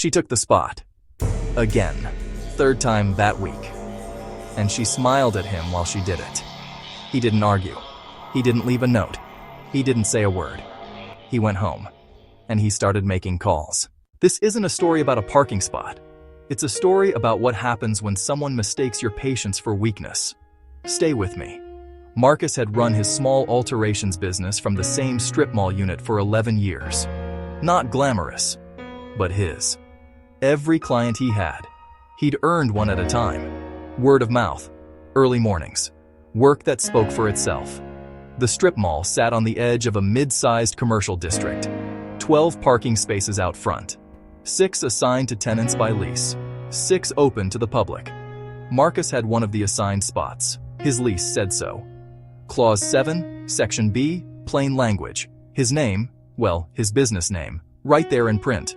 She took the spot. Again. Third time that week. And she smiled at him while she did it. He didn't argue. He didn't leave a note. He didn't say a word. He went home. And he started making calls. This isn't a story about a parking spot. It's a story about what happens when someone mistakes your patience for weakness. Stay with me. Marcus had run his small alterations business from the same strip mall unit for 11 years. Not glamorous, but his. Every client he had, he'd earned one at a time. Word of mouth, early mornings, work that spoke for itself. The strip mall sat on the edge of a mid-sized commercial district. 12 parking spaces out front. 6 assigned to tenants by lease. 6 open to the public. Marcus had one of the assigned spots. His lease said so. Clause 7, Section B, plain language. His name, well, his business name, right there in print.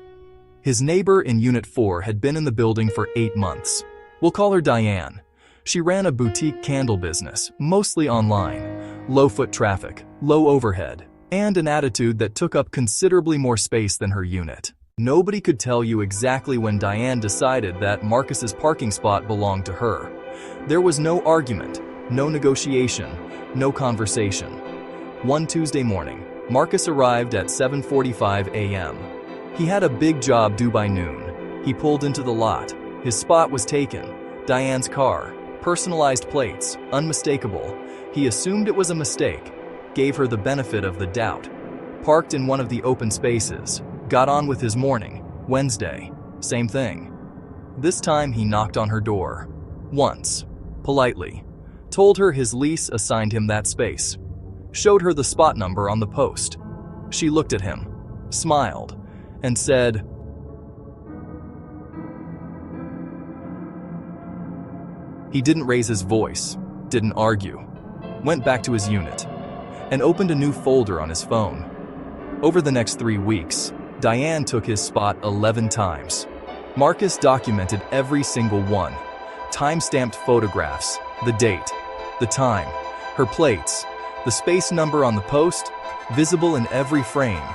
His neighbor in Unit 4 had been in the building for 8 months. We'll call her Diane. She ran a boutique candle business, mostly online. Low foot traffic, low overhead, and an attitude that took up considerably more space than her unit. Nobody could tell you exactly when Diane decided that Marcus's parking spot belonged to her. There was no argument, no negotiation, no conversation. One Tuesday morning, Marcus arrived at 7:45 a.m. He had a big job due by noon. He pulled into the lot. His spot was taken. Diane's car, personalized plates, unmistakable. He assumed it was a mistake, gave her the benefit of the doubt. Parked in one of the open spaces, got on with his morning. Wednesday, same thing. This time he knocked on her door. Once, politely. Told her his lease assigned him that space. Showed her the spot number on the post. She looked at him, smiled, and said, He didn't raise his voice, didn't argue. Went back to his unit, and opened a new folder on his phone. Over the next 3 weeks, Diane took his spot 11 times. Marcus documented every single one. Time-stamped photographs, the date, the time, her plates, the space number on the post, visible in every frame.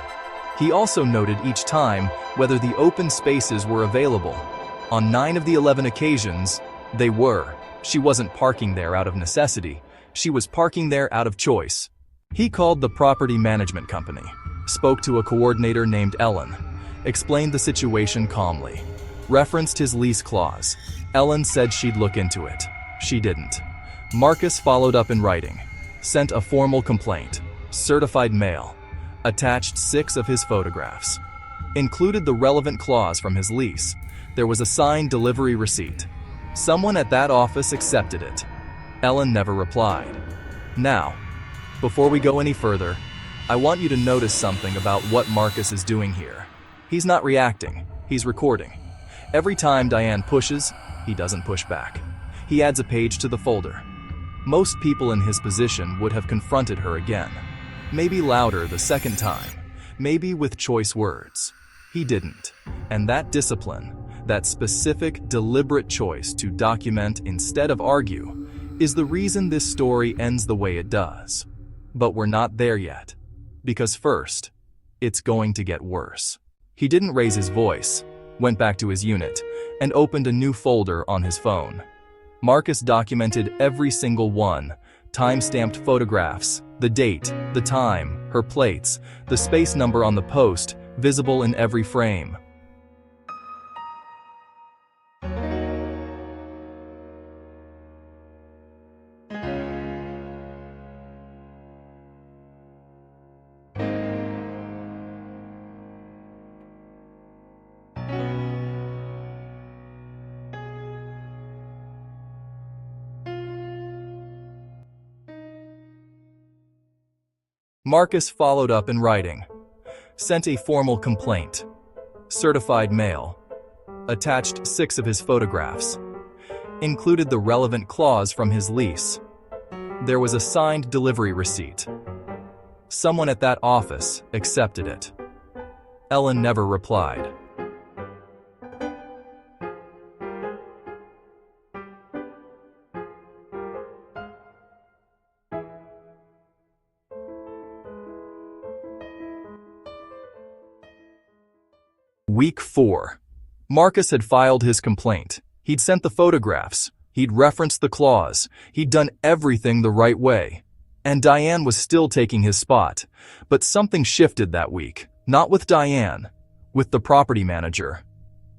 He also noted each time whether the open spaces were available. On 9 of the 11 occasions, they were. She wasn't parking there out of necessity. She was parking there out of choice. He called the property management company, spoke to a coordinator named Ellen, explained the situation calmly, referenced his lease clause. Ellen said she'd look into it. She didn't. Marcus followed up in writing, sent a formal complaint, certified mail, attached 6 of his photographs, included the relevant clause from his lease. There was a signed delivery receipt. Someone at that office accepted it. Ellen never replied. Now, before we go any further, I want you to notice something about what Marcus is doing here. He's not reacting, he's recording. Every time Diane pushes, he doesn't push back. He adds a page to the folder. Most people in his position would have confronted her again. Maybe louder the second time, maybe with choice words. He didn't. And that discipline, that specific, deliberate choice to document instead of argue, is the reason this story ends the way it does. But we're not there yet. Because first, it's going to get worse. He didn't raise his voice, went back to his unit, and opened a new folder on his phone. Marcus documented every single one, time-stamped photographs, the date, the time, her plates, the space number on the post, visible in every frame. Marcus followed up in writing, sent a formal complaint, certified mail, attached 6 of his photographs, included the relevant clause from his lease. There was a signed delivery receipt. Someone at that office accepted it. Ellen never replied. Week 4. Marcus had filed his complaint. He'd sent the photographs. He'd referenced the clause. He'd done everything the right way. And Diane was still taking his spot. But something shifted that week. Not with Diane, with the property manager.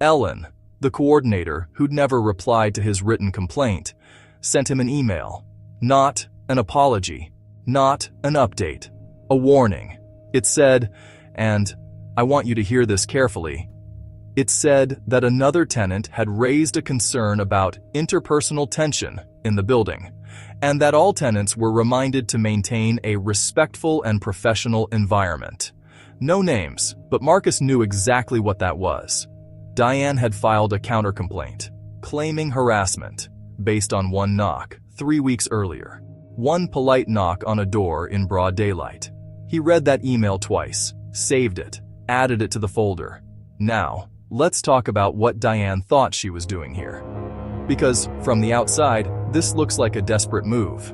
Ellen, the coordinator who'd never replied to his written complaint, sent him an email. Not an apology. Not an update. A warning. It said, and I want you to hear this carefully, it said that another tenant had raised a concern about interpersonal tension in the building, and that all tenants were reminded to maintain a respectful and professional environment. No names, but Marcus knew exactly what that was. Diane had filed a countercomplaint, claiming harassment, based on one knock 3 weeks earlier. One polite knock on a door in broad daylight. He read that email twice, saved it, added it to the folder. Now, let's talk about what Diane thought she was doing here. Because, from the outside, this looks like a desperate move.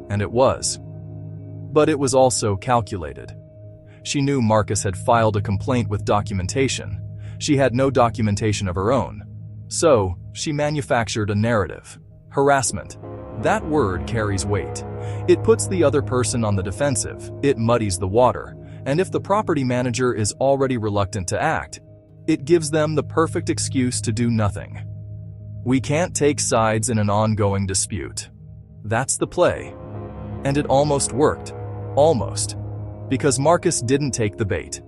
And it was. But it was also calculated. She knew Marcus had filed a complaint with documentation. She had no documentation of her own. So, she manufactured a narrative. Harassment. That word carries weight. It puts the other person on the defensive. It muddies the water. And if the property manager is already reluctant to act, it gives them the perfect excuse to do nothing. We can't take sides in an ongoing dispute. That's the play. And it almost worked. Almost. Because Marcus didn't take the bait.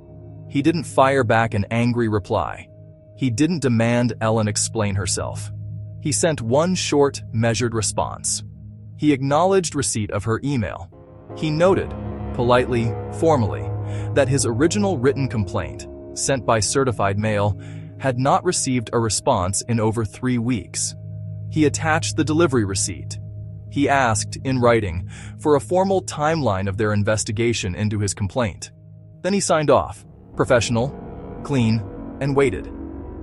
He didn't fire back an angry reply. He didn't demand Ellen explain herself. He sent one short, measured response. He acknowledged receipt of her email. He noted, politely, formally, that his original written complaint, sent by certified mail, had not received a response in over 3 weeks. He attached the delivery receipt. He asked, in writing, for a formal timeline of their investigation into his complaint. Then he signed off, professional, clean, and waited.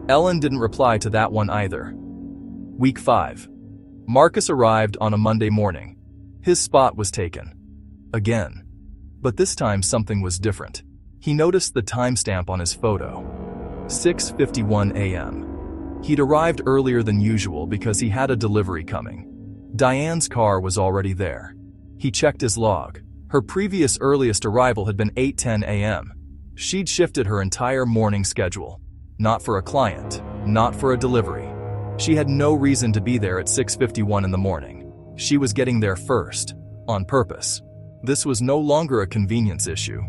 Ellen didn't reply to that one either. Week 5. Marcus arrived on a Monday morning. His spot was taken. Again. But this time something was different. He noticed the timestamp on his photo. 6:51 a.m. He'd arrived earlier than usual because he had a delivery coming. Diane's car was already there. He checked his log. Her previous earliest arrival had been 8:10 a.m. She'd shifted her entire morning schedule. Not for a client, not for a delivery. She had no reason to be there at 6:51 in the morning. She was getting there first, on purpose. This was no longer a convenience issue.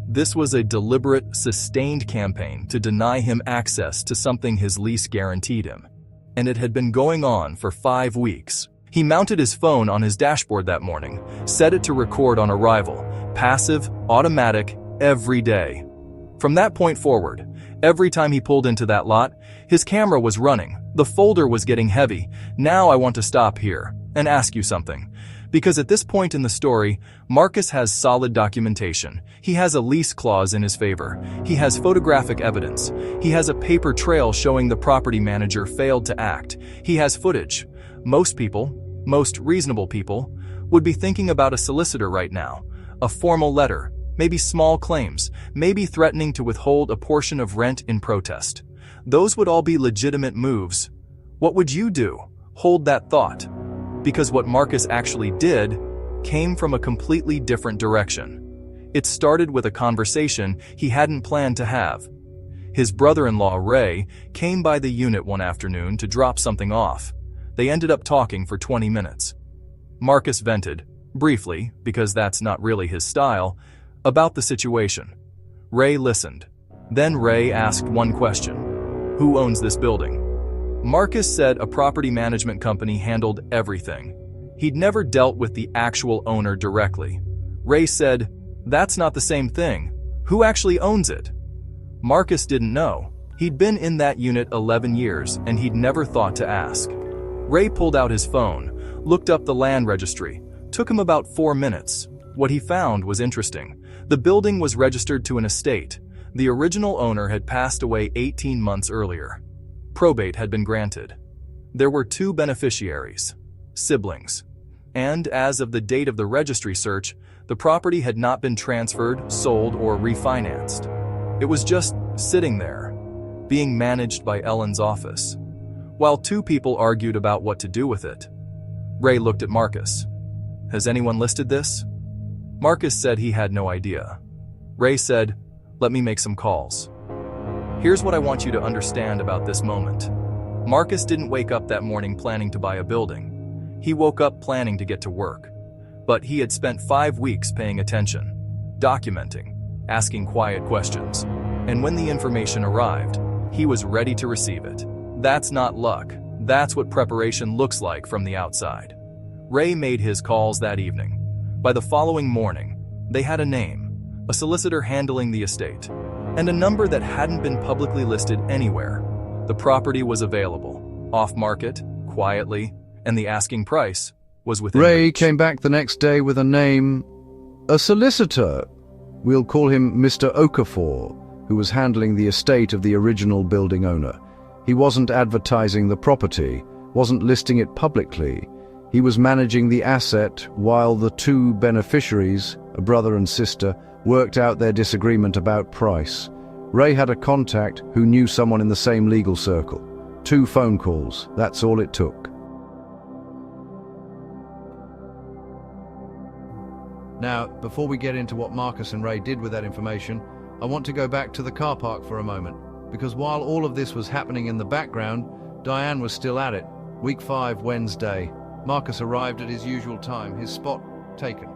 This was a deliberate, sustained campaign to deny him access to something his lease guaranteed him. And it had been going on for 5 weeks. He mounted his phone on his dashboard that morning, set it to record on arrival, passive, automatic, every day. From that point forward, every time he pulled into that lot, his camera was running, the folder was getting heavy. Now I want to stop here and ask you something. Because at this point in the story, Marcus has solid documentation. He has a lease clause in his favor. He has photographic evidence. He has a paper trail showing the property manager failed to act. He has footage. Most people, most reasonable people, would be thinking about a solicitor right now, a formal letter, maybe small claims, maybe threatening to withhold a portion of rent in protest. Those would all be legitimate moves. What would you do? Hold that thought. Because what Marcus actually did came from a completely different direction. It started with a conversation he hadn't planned to have. His brother-in-law, Ray, came by the unit one afternoon to drop something off. They ended up talking for 20 minutes. Marcus vented, briefly, because that's not really his style, about the situation. Ray listened. Then Ray asked one question. Who owns this building? Marcus said a property management company handled everything. He'd never dealt with the actual owner directly. Ray said, that's not the same thing. Who actually owns it? Marcus didn't know. He'd been in that unit 11 years and he'd never thought to ask. Ray pulled out his phone, looked up the land registry. Took him about 4 minutes. What he found was interesting. The building was registered to an estate. The original owner had passed away 18 months earlier. Probate had been granted. There were 2 beneficiaries, siblings. And as of the date of the registry search, the property had not been transferred, sold, or refinanced. It was just sitting there. being managed by Ellen's office. While two people argued about what to do with it, Ray looked at Marcus. "Has anyone listed this?" Marcus said he had no idea. Ray said, "Let me make some calls." Here's what I want you to understand about this moment. Marcus didn't wake up that morning planning to buy a building. He woke up planning to get to work. But he had spent 5 weeks paying attention, documenting, asking quiet questions. And when the information arrived, he was ready to receive it. That's not luck. That's what preparation looks like from the outside. Ray made his calls that evening. By the following morning, they had a name, a solicitor handling the estate, and a number that hadn't been publicly listed anywhere. The property was available, off-market, quietly, and the asking price was within Ray reach. came back the next day with a name, a solicitor. We'll call him Mr. Okafor, who was handling the estate of the original building owner. He wasn't advertising the property, wasn't listing it publicly. He was managing the asset while the two beneficiaries, a brother and sister, worked out their disagreement about price. Ray had a contact who knew someone in the same legal circle. 2 phone calls, that's all it took. Now, before we get into what Marcus and Ray did with that information, I want to go back to the car park for a moment, because while all of this was happening in the background, Diane was still at it. Week 5, Wednesday. Marcus arrived at his usual time, his spot taken.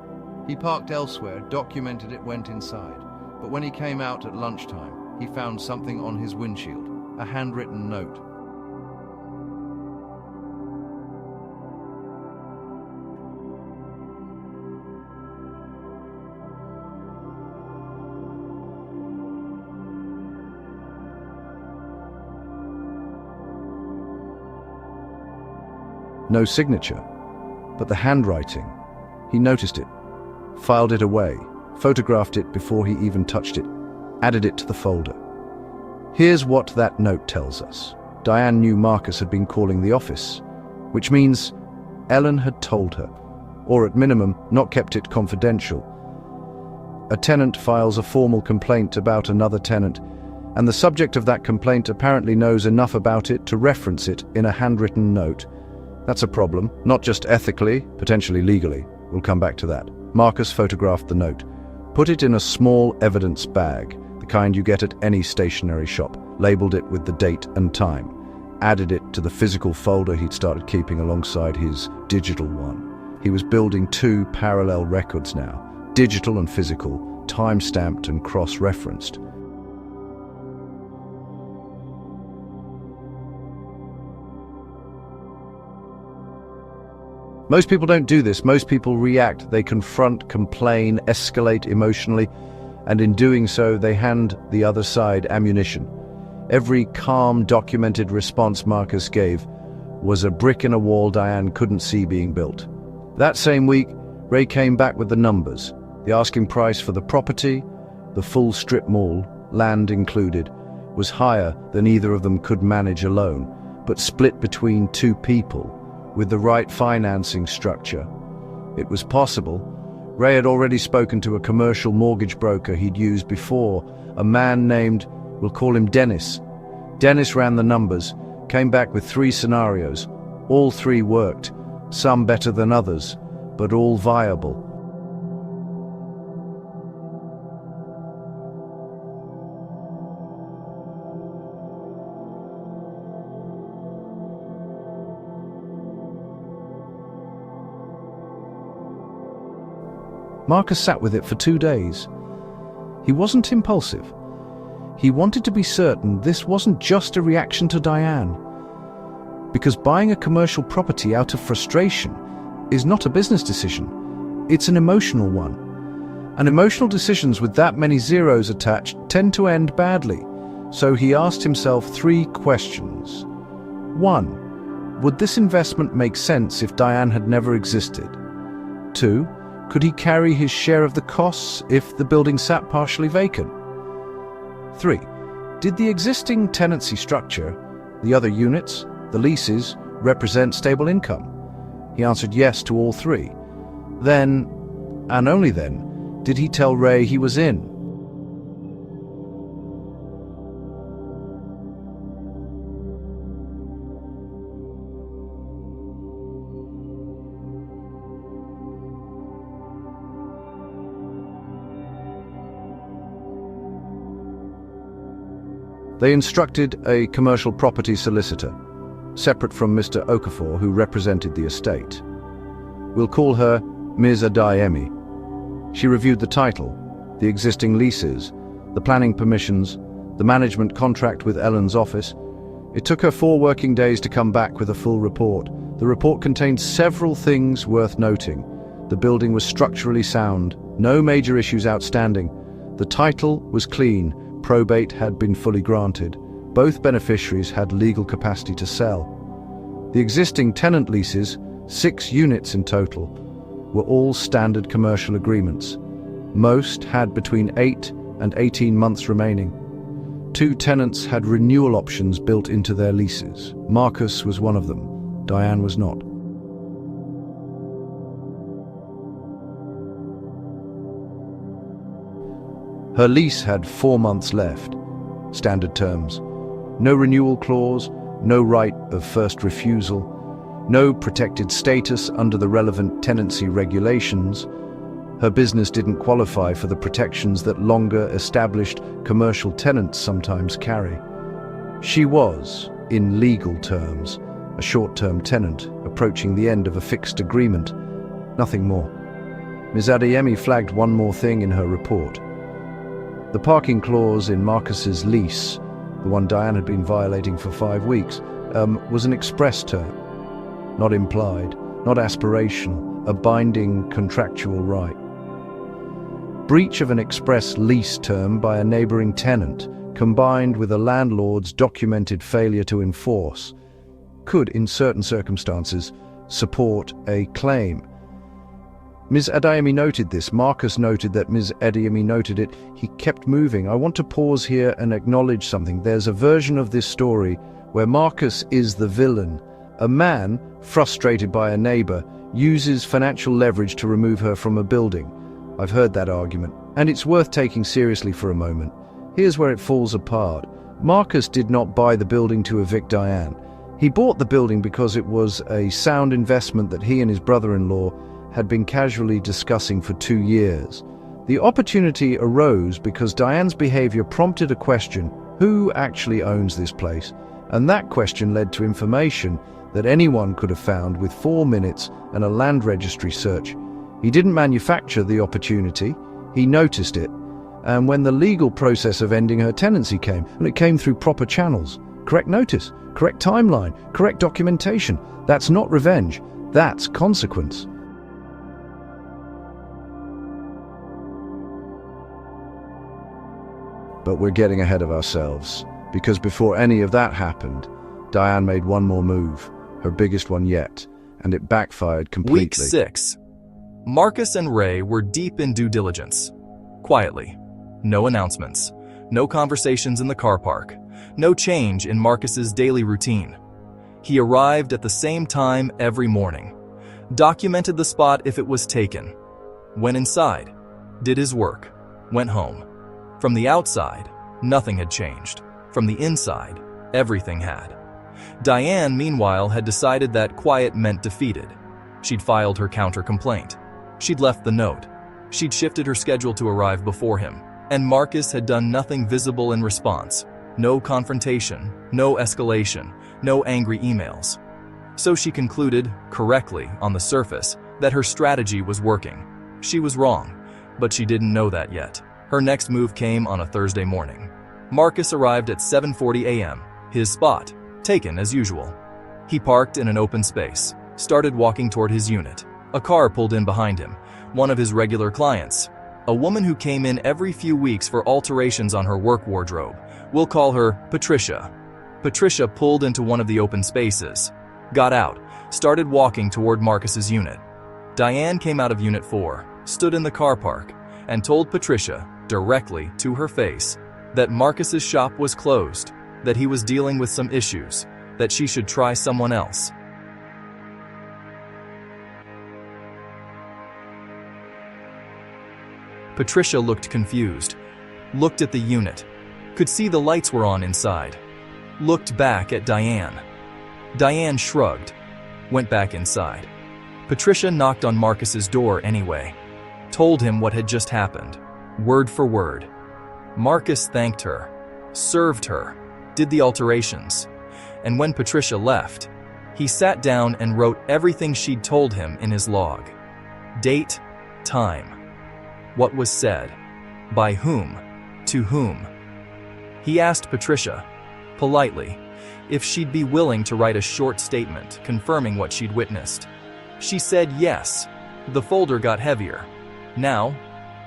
He parked elsewhere, documented it, went inside. But when he came out at lunchtime, he found something on his windshield, a handwritten note. No signature, but the handwriting. He noticed it, filed it away, photographed it before he even touched it, added it to the folder. Here's what that note tells us. Diane knew Marcus had been calling the office, which means Ellen had told her, or at minimum, not kept it confidential. A tenant files a formal complaint about another tenant, and the subject of that complaint apparently knows enough about it to reference it in a handwritten note. That's a problem, not just ethically, potentially legally. We'll come back to that. Marcus photographed the note, put it in a small evidence bag, the kind you get at any stationery shop, labeled it with the date and time, added it to the physical folder he'd started keeping alongside his digital one. He was building 2 parallel records now, digital and physical, time-stamped and cross-referenced. Most people don't do this. Most people react. They confront, complain, escalate emotionally, and in doing so, they hand the other side ammunition. Every calm, documented response Marcus gave was a brick in a wall Diane couldn't see being built. That same week, Ray came back with the numbers. The asking price for the property, the full strip mall, land included, was higher than either of them could manage alone, but split between 2 people. With the right financing structure, it was possible. Ray had already spoken to a commercial mortgage broker he'd used before, a man named, we'll call him Dennis. Dennis ran the numbers, came back with 3 scenarios. All 3 worked, some better than others, but all viable. Marcus sat with it for 2 days. He wasn't impulsive. He wanted to be certain this wasn't just a reaction to Diane. Because buying a commercial property out of frustration is not a business decision. It's an emotional one. And emotional decisions with that many zeros attached tend to end badly. So he asked himself 3 questions. 1. Would this investment make sense if Diane had never existed? 2. Could he carry his share of the costs if the building sat partially vacant? 3. Did the existing tenancy structure, the other units, the leases, represent stable income? He answered yes to all 3. Then, and only then, did he tell Ray he was in. They instructed a commercial property solicitor, separate from Mr. Okafor, who represented the estate. We'll call her Ms. Adeyemi. She reviewed the title, the existing leases, the planning permissions, the management contract with Ellen's office. It took her 4 working days to come back with a full report. The report contained several things worth noting. The building was structurally sound, no major issues outstanding. The title was clean, probate had been fully granted. Both beneficiaries had legal capacity to sell. The existing tenant leases, 6 units in total, were all standard commercial agreements. Most had between 8 and 18 months remaining. 2 tenants had renewal options built into their leases. Marcus was one of them. Diane was not. Her lease had 4 months left. Standard terms. No renewal clause, no right of first refusal, no protected status under the relevant tenancy regulations. Her business didn't qualify for the protections that longer established commercial tenants sometimes carry. She was, in legal terms, a short-term tenant approaching the end of a fixed agreement. Nothing more. Ms. Adeyemi flagged one more thing in her report. The parking clause in Marcus's lease, the one Diane had been violating for 5 weeks, was an express term, not implied, not aspirational, a binding contractual right. Breach of an express lease term by a neighboring tenant, combined with a landlord's documented failure to enforce, could, in certain circumstances, support a claim. Ms. Adeyemi noted this. Marcus noted that Ms. Adeyemi noted it. He kept moving. I want to pause here and acknowledge something. There's a version of this story where Marcus is the villain. A man, frustrated by a neighbor, uses financial leverage to remove her from a building. I've heard that argument, and it's worth taking seriously for a moment. Here's where it falls apart. Marcus did not buy the building to evict Diane. He bought the building because it was a sound investment that he and his brother-in-law had been casually discussing for 2 years. The opportunity arose because Diane's behavior prompted a question: who actually owns this place? And that question led to information that anyone could have found with 4 minutes and a land registry search. He didn't manufacture the opportunity, he noticed it. And when the legal process of ending her tenancy came, and it came through proper channels, correct notice, correct timeline, correct documentation, that's not revenge, that's consequence. But we're getting ahead of ourselves, because before any of that happened, Diane made one more move, her biggest one yet, and it backfired completely. Week 6. Marcus and Ray were deep in due diligence. Quietly. No announcements. No conversations in the car park. No change in Marcus's daily routine. He arrived at the same time every morning. Documented the spot if it was taken. Went inside. Did his work. Went home. From the outside, nothing had changed. From the inside, everything had. Diane, meanwhile, had decided that quiet meant defeated. She'd filed her counter-complaint. She'd left the note. She'd shifted her schedule to arrive before him. And Marcus had done nothing visible in response. No confrontation, no escalation, no angry emails. So she concluded, correctly on the surface, that her strategy was working. She was wrong, but she didn't know that yet. Her next move came on a Thursday morning. Marcus arrived at 7:40 a.m., his spot, taken as usual. He parked in an open space, started walking toward his unit. A car pulled in behind him, one of his regular clients. A woman who came in every few weeks for alterations on her work wardrobe. We'll call her Patricia. Patricia pulled into one of the open spaces, got out, started walking toward Marcus's unit. Diane came out of Unit 4, stood in the car park, and told Patricia, directly to her face, that Marcus's shop was closed, that he was dealing with some issues, that she should try someone else. Patricia looked confused, looked at the unit, could see the lights were on inside, looked back at Diane. Diane shrugged, went back inside. Patricia knocked on Marcus's door anyway, told him what had just happened, word for word. Marcus thanked her, served her, did the alterations, and when Patricia left, he sat down and wrote everything she'd told him in his log. Date, time, what was said, by whom, to whom. He asked Patricia, politely, if she'd be willing to write a short statement confirming what she'd witnessed. She said yes. The folder got heavier. Now,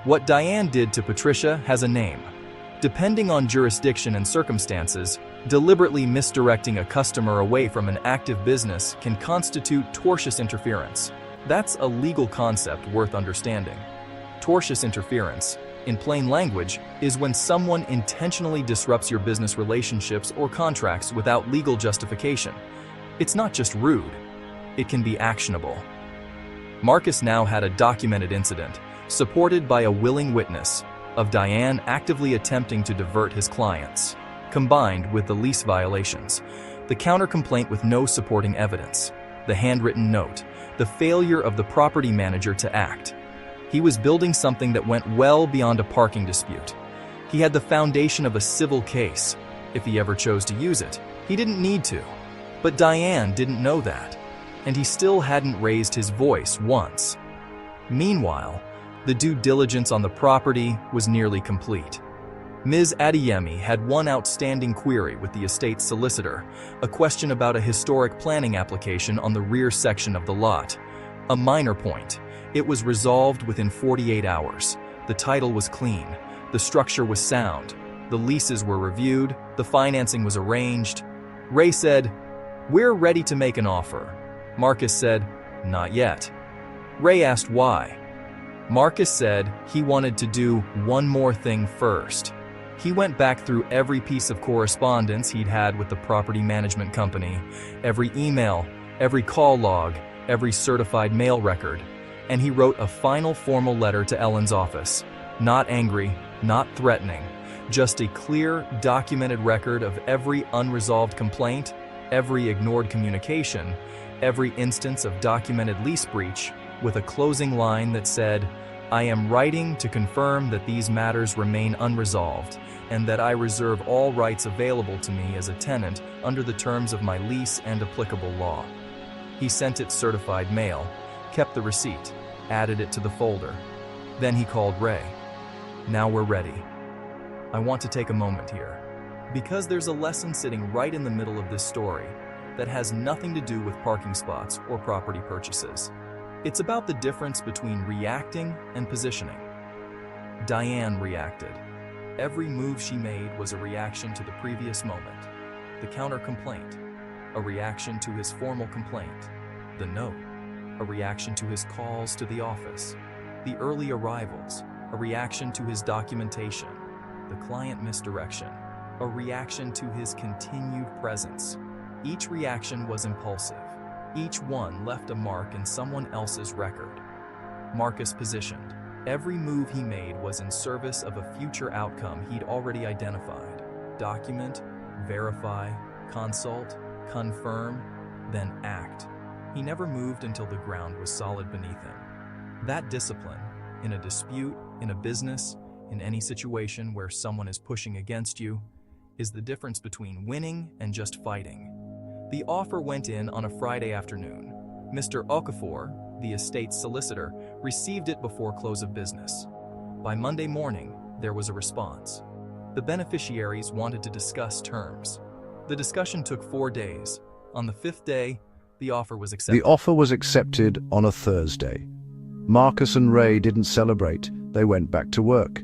what Diane did to Patricia has a name. Depending on jurisdiction and circumstances, deliberately misdirecting a customer away from an active business can constitute tortious interference. That's a legal concept worth understanding. Tortious interference, in plain language, is when someone intentionally disrupts your business relationships or contracts without legal justification. It's not just rude, it can be actionable. Marcus now had a documented incident, supported by a willing witness, of Diane actively attempting to divert his clients, combined with the lease violations, the counter-complaint with no supporting evidence, the handwritten note, the failure of the property manager to act. He was building something that went well beyond a parking dispute. He had the foundation of a civil case. If he ever chose to use it, he didn't need to. But Diane didn't know that, and he still hadn't raised his voice once. Meanwhile, the due diligence on the property was nearly complete. Ms. Adeyemi had one outstanding query with the estate's solicitor, a question about a historic planning application on the rear section of the lot. A minor point. It was resolved within 48 hours. The title was clean. The structure was sound. The leases were reviewed. The financing was arranged. Ray said, "We're ready to make an offer." Marcus said, "Not yet." Ray asked why. Marcus said he wanted to do one more thing first. He went back through every piece of correspondence he'd had with the property management company, every email, every call log, every certified mail record, and he wrote a final formal letter to Ellen's office. Not angry, not threatening, just a clear, documented record of every unresolved complaint, every ignored communication, every instance of documented lease breach, with a closing line that said, "I am writing to confirm that these matters remain unresolved and that I reserve all rights available to me as a tenant under the terms of my lease and applicable law." He sent it certified mail, kept the receipt, added it to the folder. Then he called Ray. "Now we're ready. I want to take a moment here, because there's a lesson sitting right in the middle of this story that has nothing to do with parking spots or property purchases. It's about the difference between reacting and positioning. Diane reacted. Every move she made was a reaction to the previous moment. The counter-complaint, a reaction to his formal complaint. The note, a reaction to his calls to the office. The early arrivals, a reaction to his documentation. The client misdirection, a reaction to his continued presence. Each reaction was impulsive. Each one left a mark in someone else's record. Marcus positioned. Every move he made was in service of a future outcome he'd already identified. Document, verify, consult, confirm, then act. He never moved until the ground was solid beneath him. That discipline, in a dispute, in a business, in any situation where someone is pushing against you, is the difference between winning and just fighting. The offer went in on a Friday afternoon. Mr. Okafor, the estate's solicitor, received it before close of business. By Monday morning, there was a response. The beneficiaries wanted to discuss terms. The discussion took 4 days. On the 5th day, the offer was accepted. The offer was accepted on a Thursday. Marcus and Ray didn't celebrate. They went back to work.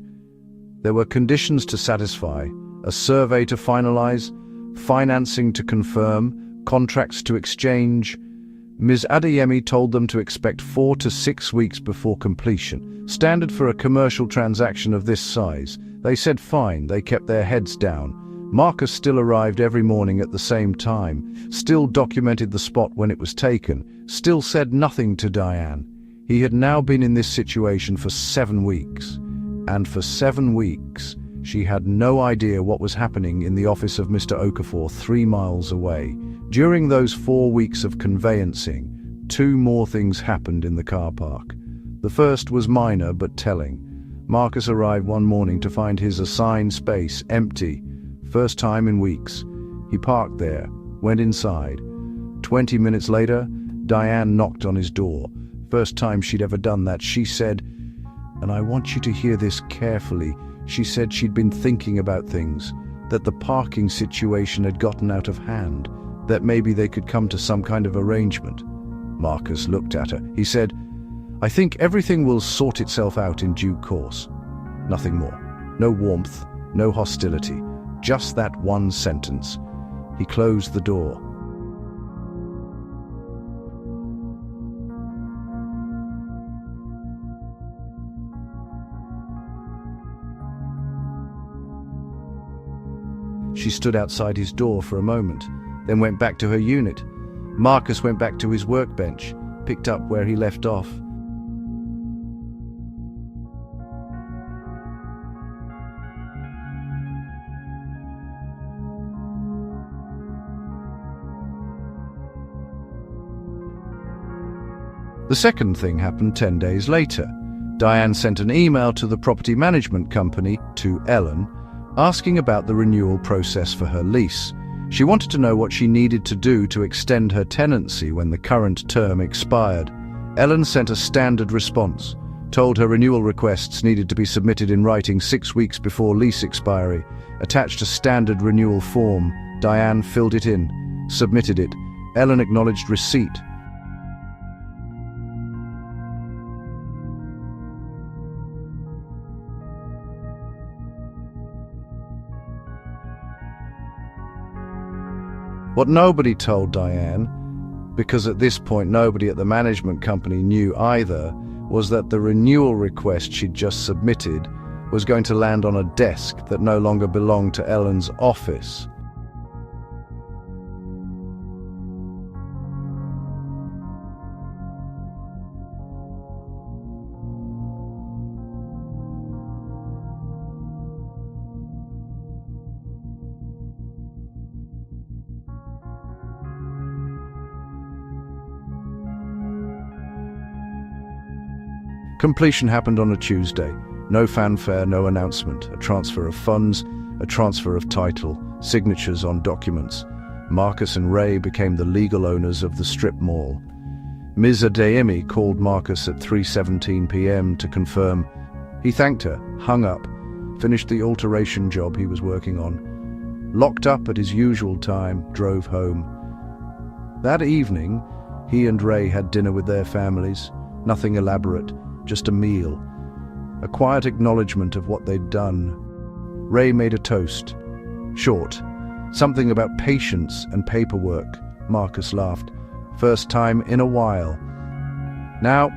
There were conditions to satisfy, a survey to finalize, financing to confirm, contracts to exchange. Ms. Adeyemi told them to expect 4 to 6 weeks before completion, standard for a commercial transaction of this size. They said fine. They kept their heads down. Marcus still arrived every morning at the same time, still documented the spot when it was taken, still said nothing to Diane. He had now been in this situation for 7 weeks, and for 7 weeks she had no idea what was happening in the office of Mr. Okafor 3 miles away. During those 4 weeks of conveyancing, 2 more things happened in the car park. The first was minor but telling. Marcus arrived one morning to find his assigned space empty. First time in weeks. He parked there, went inside. 20 minutes later, Diane knocked on his door. First time she'd ever done that. She said, and I want you to hear this carefully, she said she'd been thinking about things, that the parking situation had gotten out of hand, that maybe they could come to some kind of arrangement. Marcus looked at her. He said, I think everything will sort itself out in due course. Nothing more. No warmth, no hostility. Just that one sentence. He closed the door. She stood outside his door for a moment, then went back to her unit. Marcus went back to his workbench, picked up where he left off. The second thing happened 10 days later. Diane sent an email to the property management company, to Ellen, asking about the renewal process for her lease. She wanted to know what she needed to do to extend her tenancy when the current term expired. Ellen sent a standard response, told her renewal requests needed to be submitted in writing 6 weeks before lease expiry, attached a standard renewal form. Diane filled it in, submitted it. Ellen acknowledged receipt. What nobody told Diane, because at this point nobody at the management company knew either, was that the renewal request she'd just submitted was going to land on a desk that no longer belonged to Ellen's office. Completion happened on a Tuesday. No fanfare, no announcement. A transfer of funds, a transfer of title, signatures on documents. Marcus and Ray became the legal owners of the strip mall. Ms. Adeyemi called Marcus at 3:17 p.m. to confirm. He thanked her, hung up, finished the alteration job he was working on, locked up at his usual time, drove home. That evening, he and Ray had dinner with their families. Nothing elaborate. Just a meal, a quiet acknowledgement of what they'd done. Ray made a toast, short, something about patience and paperwork. Marcus laughed. First time in a while. Now,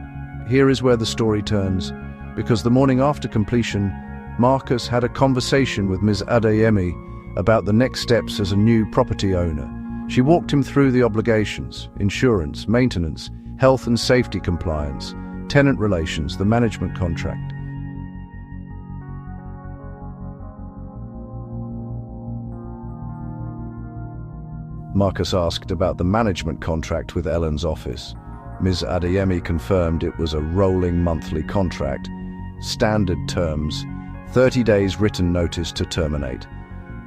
here is where the story turns, because the morning after completion, Marcus had a conversation with Ms. Adeyemi about the next steps as a new property owner. She walked him through the obligations, insurance, maintenance, health and safety compliance, tenant relations, the management contract. Marcus asked about the management contract with Ellen's office. Ms. Adeyemi confirmed it was a rolling monthly contract, standard terms, 30 days written notice to terminate.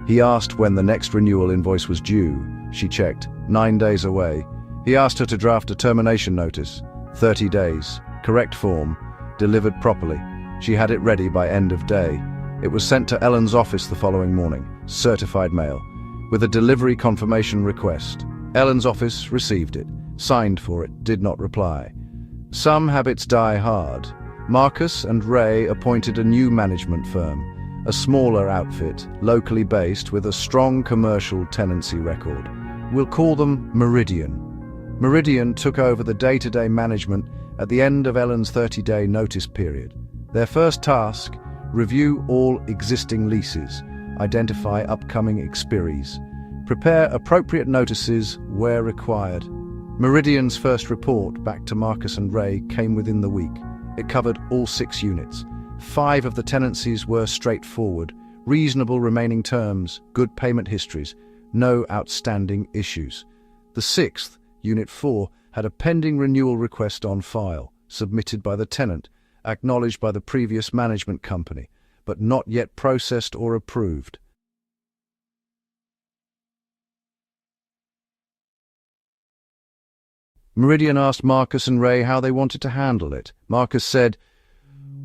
He asked when the next renewal invoice was due. She checked, 9 days away. He asked her to draft a termination notice, 30 days. Correct form, delivered properly. She had it ready by end of day. It was sent to Ellen's office the following morning, certified mail, with a delivery confirmation request. Ellen's office received it, signed for it, did not reply. Some habits die hard. Marcus and Ray appointed a new management firm, a smaller outfit, locally based with a strong commercial tenancy record. We'll call them Meridian. Meridian took over the day-to-day management at the end of Ellen's 30-day notice period. Their first task, review all existing leases, identify upcoming expiries, prepare appropriate notices where required. Meridian's first report back to Marcus and Ray came within the week. It covered all 6 units. 5 of the tenancies were straightforward, reasonable remaining terms, good payment histories, no outstanding issues. The 6th, Unit 4, had a pending renewal request on file, submitted by the tenant, acknowledged by the previous management company, but not yet processed or approved. Meridian asked Marcus and Ray how they wanted to handle it. Marcus said,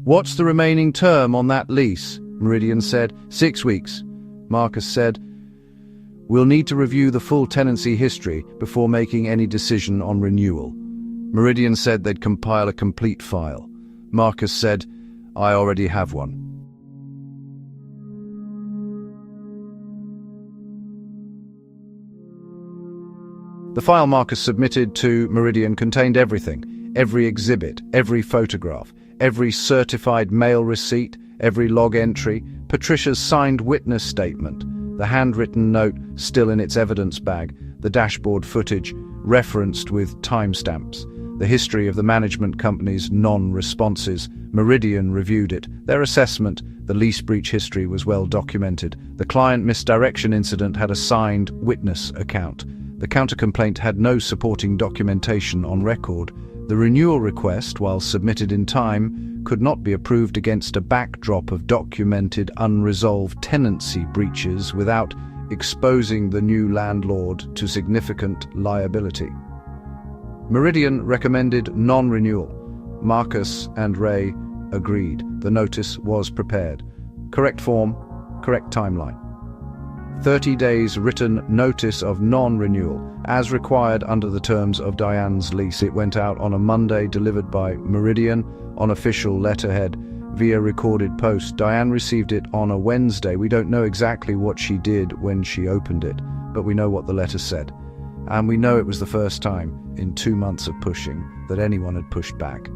"What's the remaining term on that lease?" Meridian said, 6 weeks. Marcus said, "We'll need to review the full tenancy history before making any decision on renewal." Meridian said they'd compile a complete file. Marcus said, "I already have one." The file Marcus submitted to Meridian contained everything: every exhibit, every photograph, every certified mail receipt, every log entry, Patricia's signed witness statement, the handwritten note still in its evidence bag, the dashboard footage referenced with timestamps, the history of the management company's non-responses. Meridian reviewed it. Their assessment, the lease breach history, was well documented. The client misdirection incident had a signed witness account. The counter-complaint had no supporting documentation on record. The renewal request, while submitted in time, could not be approved against a backdrop of documented unresolved tenancy breaches without exposing the new landlord to significant liability. Meridian recommended non-renewal. Marcus and Ray agreed. The notice was prepared. Correct form, correct timeline. 30 days written notice of non-renewal, as required under the terms of Diane's lease. It went out on a Monday, delivered by Meridian on official letterhead via recorded post. Diane received it on a Wednesday. We don't know exactly what she did when she opened it, but we know what the letter said. And we know it was the first time in 2 months of pushing that anyone had pushed back.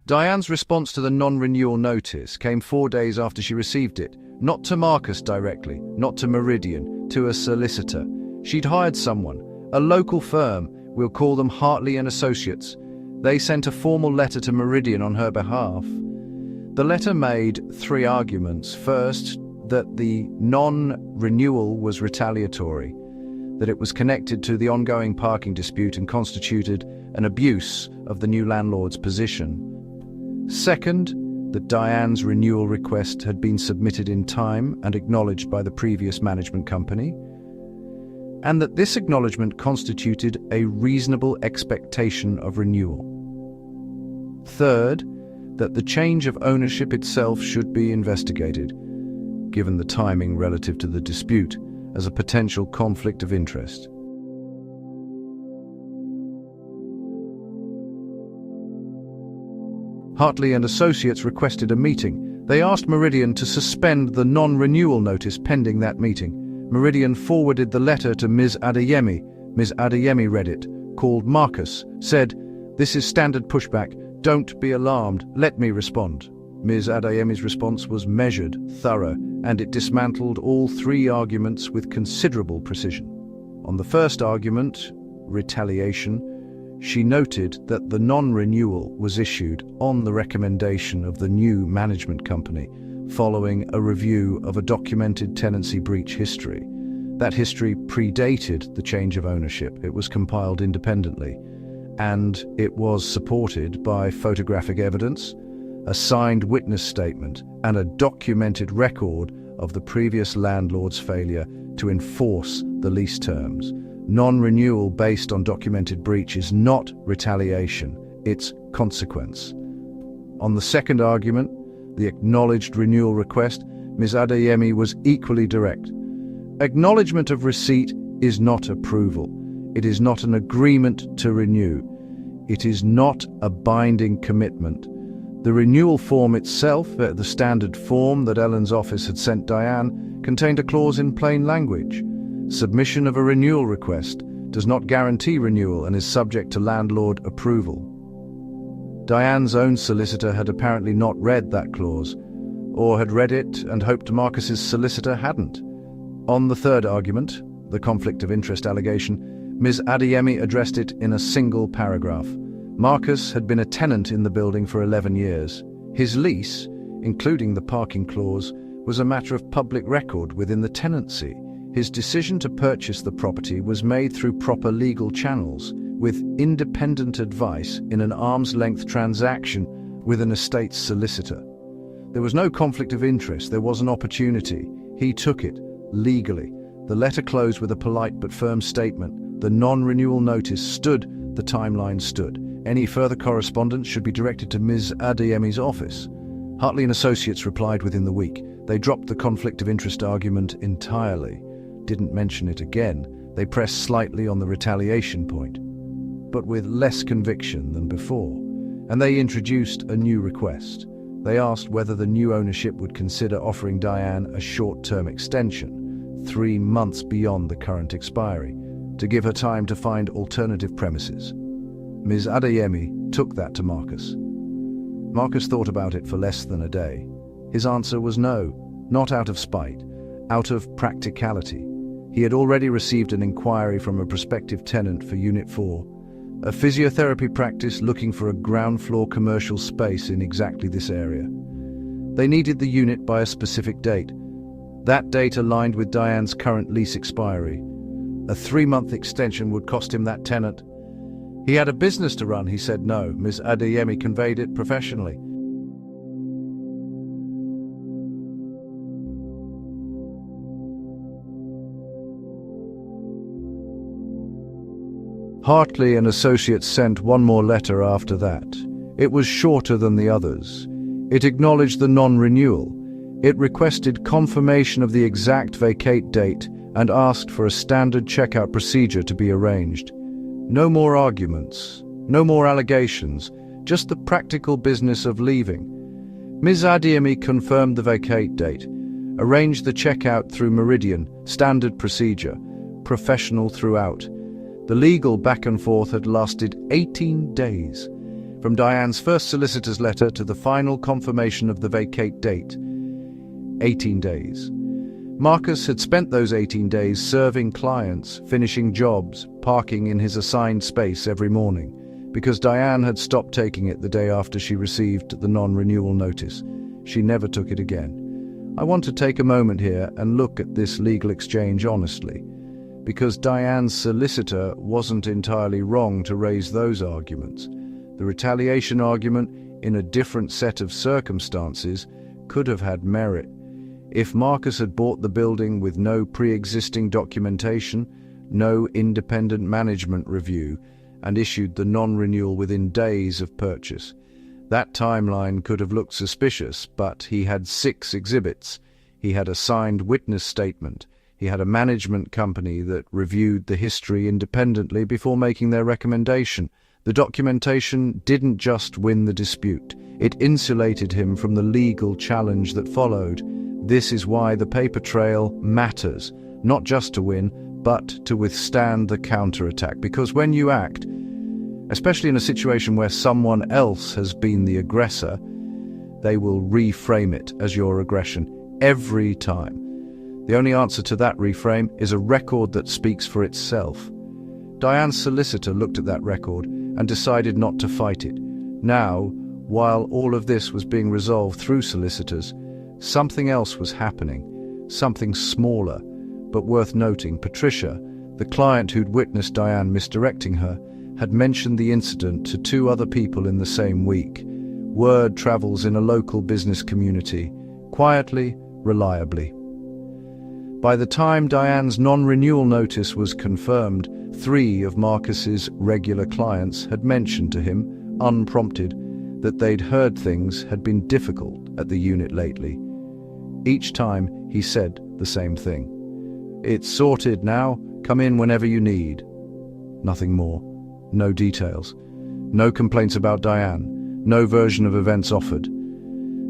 Diane's response to the non-renewal notice came 4 days after she received it, not to Marcus directly, not to Meridian, to a solicitor. She'd hired someone, a local firm, we'll call them Hartley and Associates. They sent a formal letter to Meridian on her behalf. The letter made 3 arguments. First, that the non-renewal was retaliatory, that it was connected to the ongoing parking dispute and constituted an abuse of the new landlord's position. Second, that Diane's renewal request had been submitted in time and acknowledged by the previous management company, and that this acknowledgement constituted a reasonable expectation of renewal. Third, that the change of ownership itself should be investigated, given the timing relative to the dispute, as a potential conflict of interest. Hartley and Associates requested a meeting. They asked Meridian to suspend the non-renewal notice pending that meeting. Meridian forwarded the letter to Ms. Adeyemi. Ms. Adeyemi read it, called Marcus, said, "This is standard pushback. Don't be alarmed. Let me respond." Ms. Adeyemi's response was measured, thorough, and it dismantled all 3 arguments with considerable precision. On the first argument, retaliation, she noted that the non-renewal was issued on the recommendation of the new management company, following a review of a documented tenancy breach history. That history predated the change of ownership. It was compiled independently, and it was supported by photographic evidence, a signed witness statement, and a documented record of the previous landlord's failure to enforce the lease terms. Non-renewal based on documented breach is not retaliation, it's consequence. On the second argument, the acknowledged renewal request, Ms. Adeyemi was equally direct. Acknowledgement of receipt is not approval. It is not an agreement to renew. It is not a binding commitment. The renewal form itself, the standard form that Ellen's office had sent Diane, contained a clause in plain language. Submission of a renewal request does not guarantee renewal and is subject to landlord approval. Diane's own solicitor had apparently not read that clause, or had read it and hoped Marcus's solicitor hadn't. On the third argument, the conflict of interest allegation, Ms. Adeyemi addressed it in a single paragraph. Marcus had been a tenant in the building for 11 years. His lease, including the parking clause, was a matter of public record within the tenancy. His decision to purchase the property was made through proper legal channels, with independent advice in an arm's-length transaction with an estate's solicitor. There was no conflict of interest, there was an opportunity. He took it, legally. The letter closed with a polite but firm statement. The non-renewal notice stood, the timeline stood. Any further correspondence should be directed to Ms. Adeyemi's office. Hartley and Associates replied within the week. They dropped the conflict of interest argument entirely. Didn't mention it again. They pressed slightly on the retaliation point, but with less conviction than before. And they introduced a new request. They asked whether the new ownership would consider offering Diane a short-term extension, 3 months beyond the current expiry, to give her time to find alternative premises. Ms. Adeyemi took that to Marcus. Marcus thought about it for less than a day. His answer was no, not out of spite, out of practicality. He had already received an inquiry from a prospective tenant for Unit 4, a physiotherapy practice looking for a ground-floor commercial space in exactly this area. They needed the unit by a specific date. That date aligned with Diane's current lease expiry. A 3-month extension would cost him that tenant. He had a business to run, he said no. Ms. Adeyemi conveyed it professionally. Hartley and Associates sent one more letter after that. It was shorter than the others. It acknowledged the non-renewal. It requested confirmation of the exact vacate date and asked for a standard checkout procedure to be arranged. No more arguments, no more allegations, just the practical business of leaving. Ms. Adeyemi confirmed the vacate date, arranged the checkout through Meridian, standard procedure, professional throughout. The legal back and forth had lasted 18 days, from Diane's first solicitor's letter to the final confirmation of the vacate date. 18 days. Marcus had spent those 18 days serving clients, finishing jobs, parking in his assigned space every morning, because Diane had stopped taking it the day after she received the non-renewal notice. She never took it again. I want to take a moment here and look at this legal exchange honestly, because Diane's solicitor wasn't entirely wrong to raise those arguments. The retaliation argument, in a different set of circumstances, could have had merit. If Marcus had bought the building with no pre-existing documentation, no independent management review, and issued the non-renewal within days of purchase, that timeline could have looked suspicious, but he had 6 exhibits. He had a signed witness statement. He had a management company that reviewed the history independently before making their recommendation. The documentation didn't just win the dispute. It insulated him from the legal challenge that followed. This is why the paper trail matters, not just to win, but to withstand the counterattack. Because when you act, especially in a situation where someone else has been the aggressor, they will reframe it as your aggression every time. The only answer to that reframe is a record that speaks for itself. Diane's solicitor looked at that record and decided not to fight it. Now, while all of this was being resolved through solicitors, something else was happening, something smaller, but worth noting. Patricia, the client who'd witnessed Diane misdirecting her, had mentioned the incident to 2 other people in the same week. Word travels in a local business community, quietly, reliably. By the time Diane's non-renewal notice was confirmed, 3 of Marcus's regular clients had mentioned to him, unprompted, that they'd heard things had been difficult at the unit lately. Each time he said the same thing. "It's sorted now, come in whenever you need." Nothing more. No details. No complaints about Diane. No version of events offered.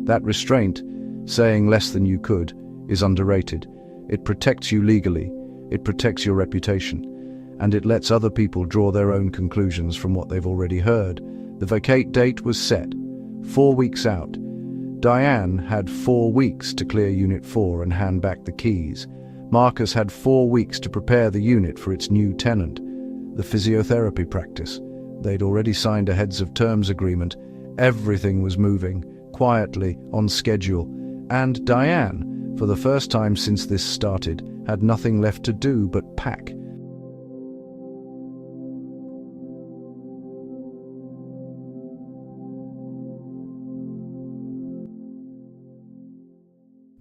That restraint, saying less than you could, is underrated. It protects you legally. It protects your reputation. And it lets other people draw their own conclusions from what they've already heard. The vacate date was set, 4 weeks out. Diane had 4 weeks to clear Unit 4 and hand back the keys. Marcus had 4 weeks to prepare the unit for its new tenant, the physiotherapy practice. They'd already signed a heads of terms agreement. Everything was moving, quietly, on schedule. And Diane, for the first time since this started, had nothing left to do but pack.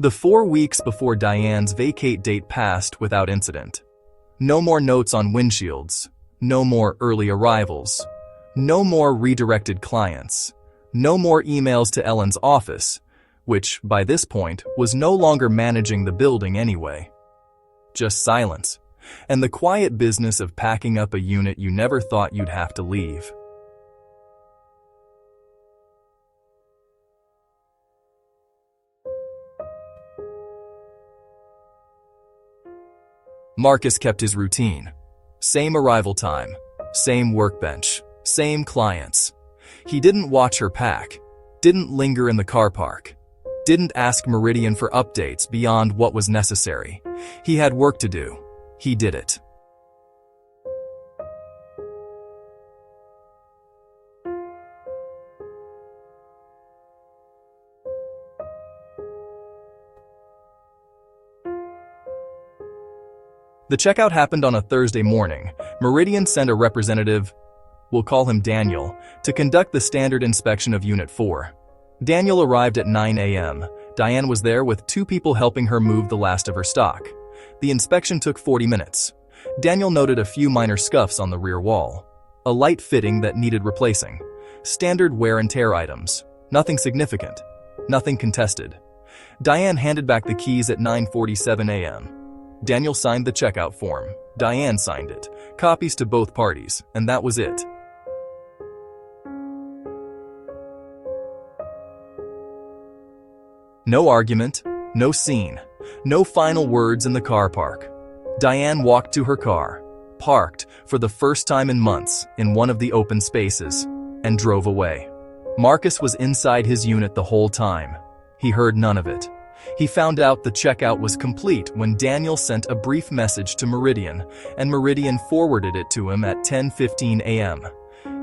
The 4 weeks before Diane's vacate date passed without incident. No more notes on windshields. No more early arrivals. No more redirected clients. No more emails to Ellen's office, which, by this point, was no longer managing the building anyway. Just silence, and the quiet business of packing up a unit you never thought you'd have to leave. Marcus kept his routine. Same arrival time, same workbench, same clients. He didn't watch her pack, didn't linger in the car park, didn't ask Meridian for updates beyond what was necessary. He had work to do. He did it. The checkout happened on a Thursday morning. Meridian sent a representative, we'll call him Daniel, to conduct the standard inspection of Unit 4. Daniel arrived at 9 a.m. Diane was there with 2 people helping her move the last of her stock. The inspection took 40 minutes. Daniel noted a few minor scuffs on the rear wall. A light fitting that needed replacing. Standard wear and tear items. Nothing significant. Nothing contested. Diane handed back the keys at 9:47 a.m. Daniel signed the checkout form. Diane signed it. Copies to both parties, and that was it. No argument, no scene, no final words in the car park. Diane walked to her car, parked for the first time in months in one of the open spaces, and drove away. Marcus was inside his unit the whole time. He heard none of it. He found out the checkout was complete when Daniel sent a brief message to Meridian, and Meridian forwarded it to him at 10:15 a.m.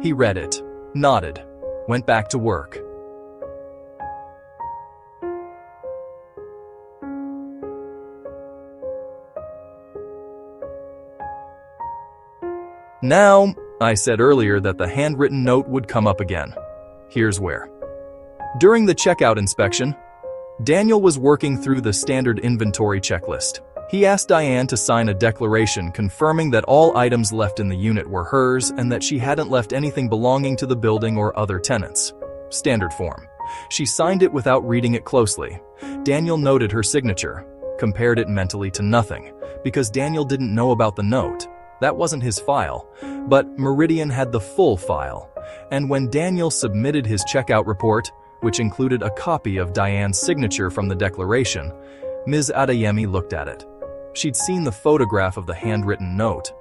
He read it, nodded, went back to work. Now, I said earlier that the handwritten note would come up again. Here's where. During the checkout inspection, Daniel was working through the standard inventory checklist. He asked Diane to sign a declaration confirming that all items left in the unit were hers and that she hadn't left anything belonging to the building or other tenants. Standard form. She signed it without reading it closely. Daniel noted her signature, compared it mentally to nothing, because Daniel didn't know about the note. That wasn't his file, but Meridian had the full file. And when Daniel submitted his checkout report, which included a copy of Diane's signature from the declaration, Ms. Adeyemi looked at it. She'd seen the photograph of the handwritten note,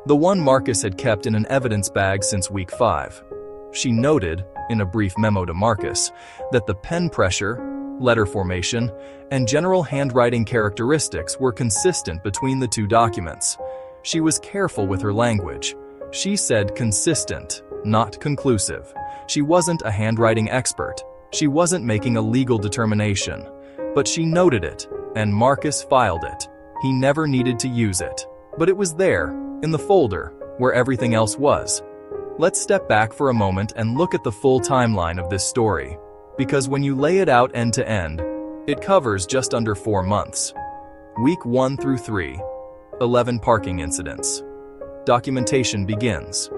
the one Marcus had kept in an evidence bag since week 5. She noted, in a brief memo to Marcus, that the pen pressure, letter formation, and general handwriting characteristics were consistent between the 2 documents. She was careful with her language. She said consistent, not conclusive. She wasn't a handwriting expert. She wasn't making a legal determination, but she noted it, and Marcus filed it. He never needed to use it, but it was there, in the folder, where everything else was. Let's step back for a moment and look at the full timeline of this story, because when you lay it out end to end, it covers just under 4 months. Week 1 through 3, 11 parking incidents. Documentation begins.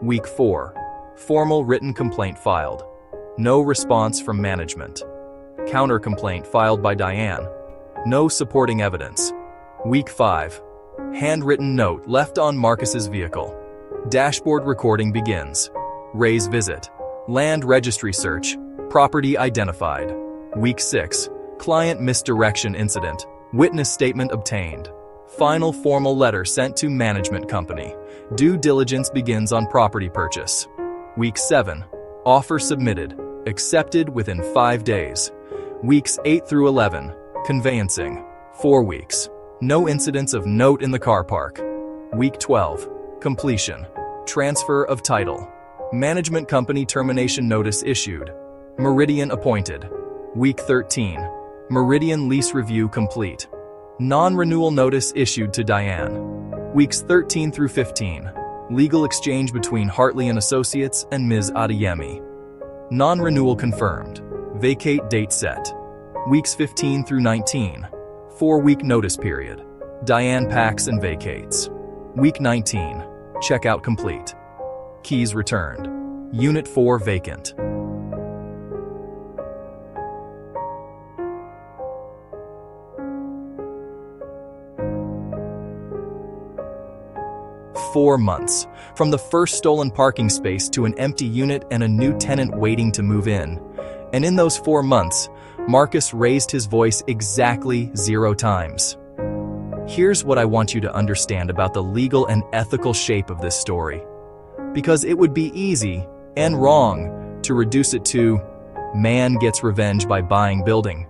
Week 4, formal written complaint filed. No response from management. Counter-complaint filed by Diane. No supporting evidence. Week 5. Handwritten note left on Marcus's vehicle. Dashboard recording begins. Ray's visit. Land registry search. Property identified. Week 6. Client misdirection incident. Witness statement obtained. Final formal letter sent to management company. Due diligence begins on property purchase. Week 7. Offer submitted. Accepted within 5 days. Weeks 8 through 11. Conveyancing. 4 weeks. No incidents of note in the car park. Week 12. Completion. Transfer of title. Management company termination notice issued. Meridian appointed. Week 13. Meridian lease review complete. Non-renewal notice issued to Diane. Weeks 13 through 15. Legal exchange between Hartley and Associates and Ms. Adeyemi. Non-renewal confirmed. Vacate date set. Weeks 15 through 19. 4-week notice period. Diane packs and vacates. Week 19. Checkout complete. Keys returned. Unit 4 vacant. "4 months. From the first stolen parking space to an empty unit and a new tenant waiting to move in. And in those 4 months, Marcus raised his voice exactly 0 times. Here's what I want you to understand about the legal and ethical shape of this story. Because it would be easy and wrong to reduce it to man gets revenge by buying building.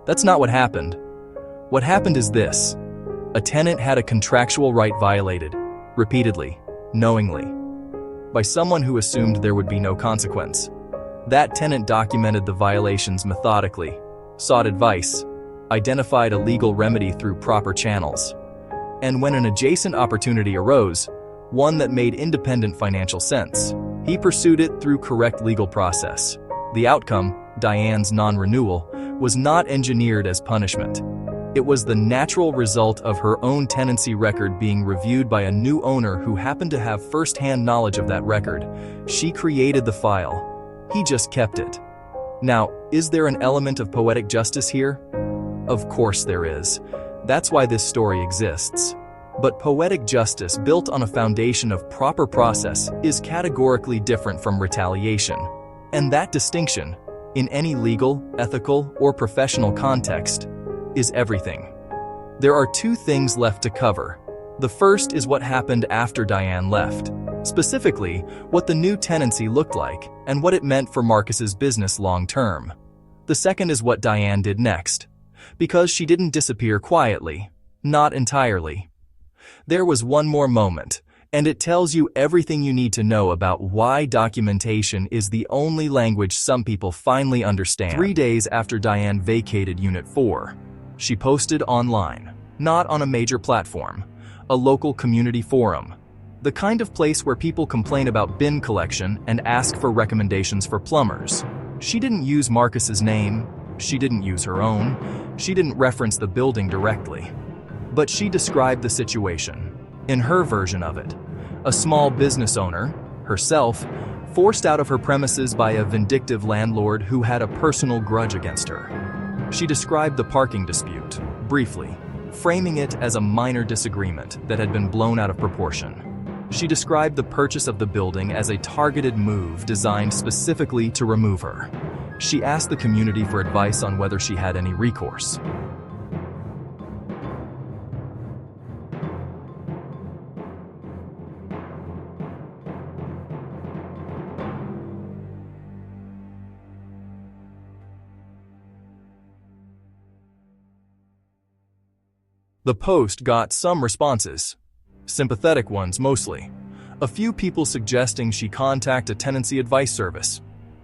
That's not what happened. What happened is this. A tenant had a contractual right violated, repeatedly, knowingly, by someone who assumed there would be no consequence. That tenant documented the violations methodically, sought advice, identified a legal remedy through proper channels. And when an adjacent opportunity arose, one that made independent financial sense, he pursued it through correct legal process. The outcome, Diane's non-renewal, was not engineered as punishment. It was the natural result of her own tenancy record being reviewed by a new owner who happened to have first-hand knowledge of that record. She created the file. He just kept it. Now, is there an element of poetic justice here? Of course there is. That's why this story exists. But poetic justice built on a foundation of proper process is categorically different from retaliation. And that distinction, in any legal, ethical, or professional context, is everything. There are 2 things left to cover. The first is what happened after Diane left. Specifically, what the new tenancy looked like and what it meant for Marcus's business long-term. The second is what Diane did next. Because she didn't disappear quietly. Not entirely. There was one more moment, and it tells you everything you need to know about why documentation is the only language some people finally understand. 3 days after Diane vacated Unit 4, she posted online, not on a major platform, a local community forum. The kind of place where people complain about bin collection and ask for recommendations for plumbers. She didn't use Marcus's name, she didn't use her own, she didn't reference the building directly. But she described the situation, in her version of it. A small business owner, herself, forced out of her premises by a vindictive landlord who had a personal grudge against her. She described the parking dispute, briefly, framing it as a minor disagreement that had been blown out of proportion. She described the purchase of the building as a targeted move designed specifically to remove her. She asked the community for advice on whether she had any recourse. The post got some responses. Sympathetic ones mostly. A few people suggesting she contact a tenancy advice service.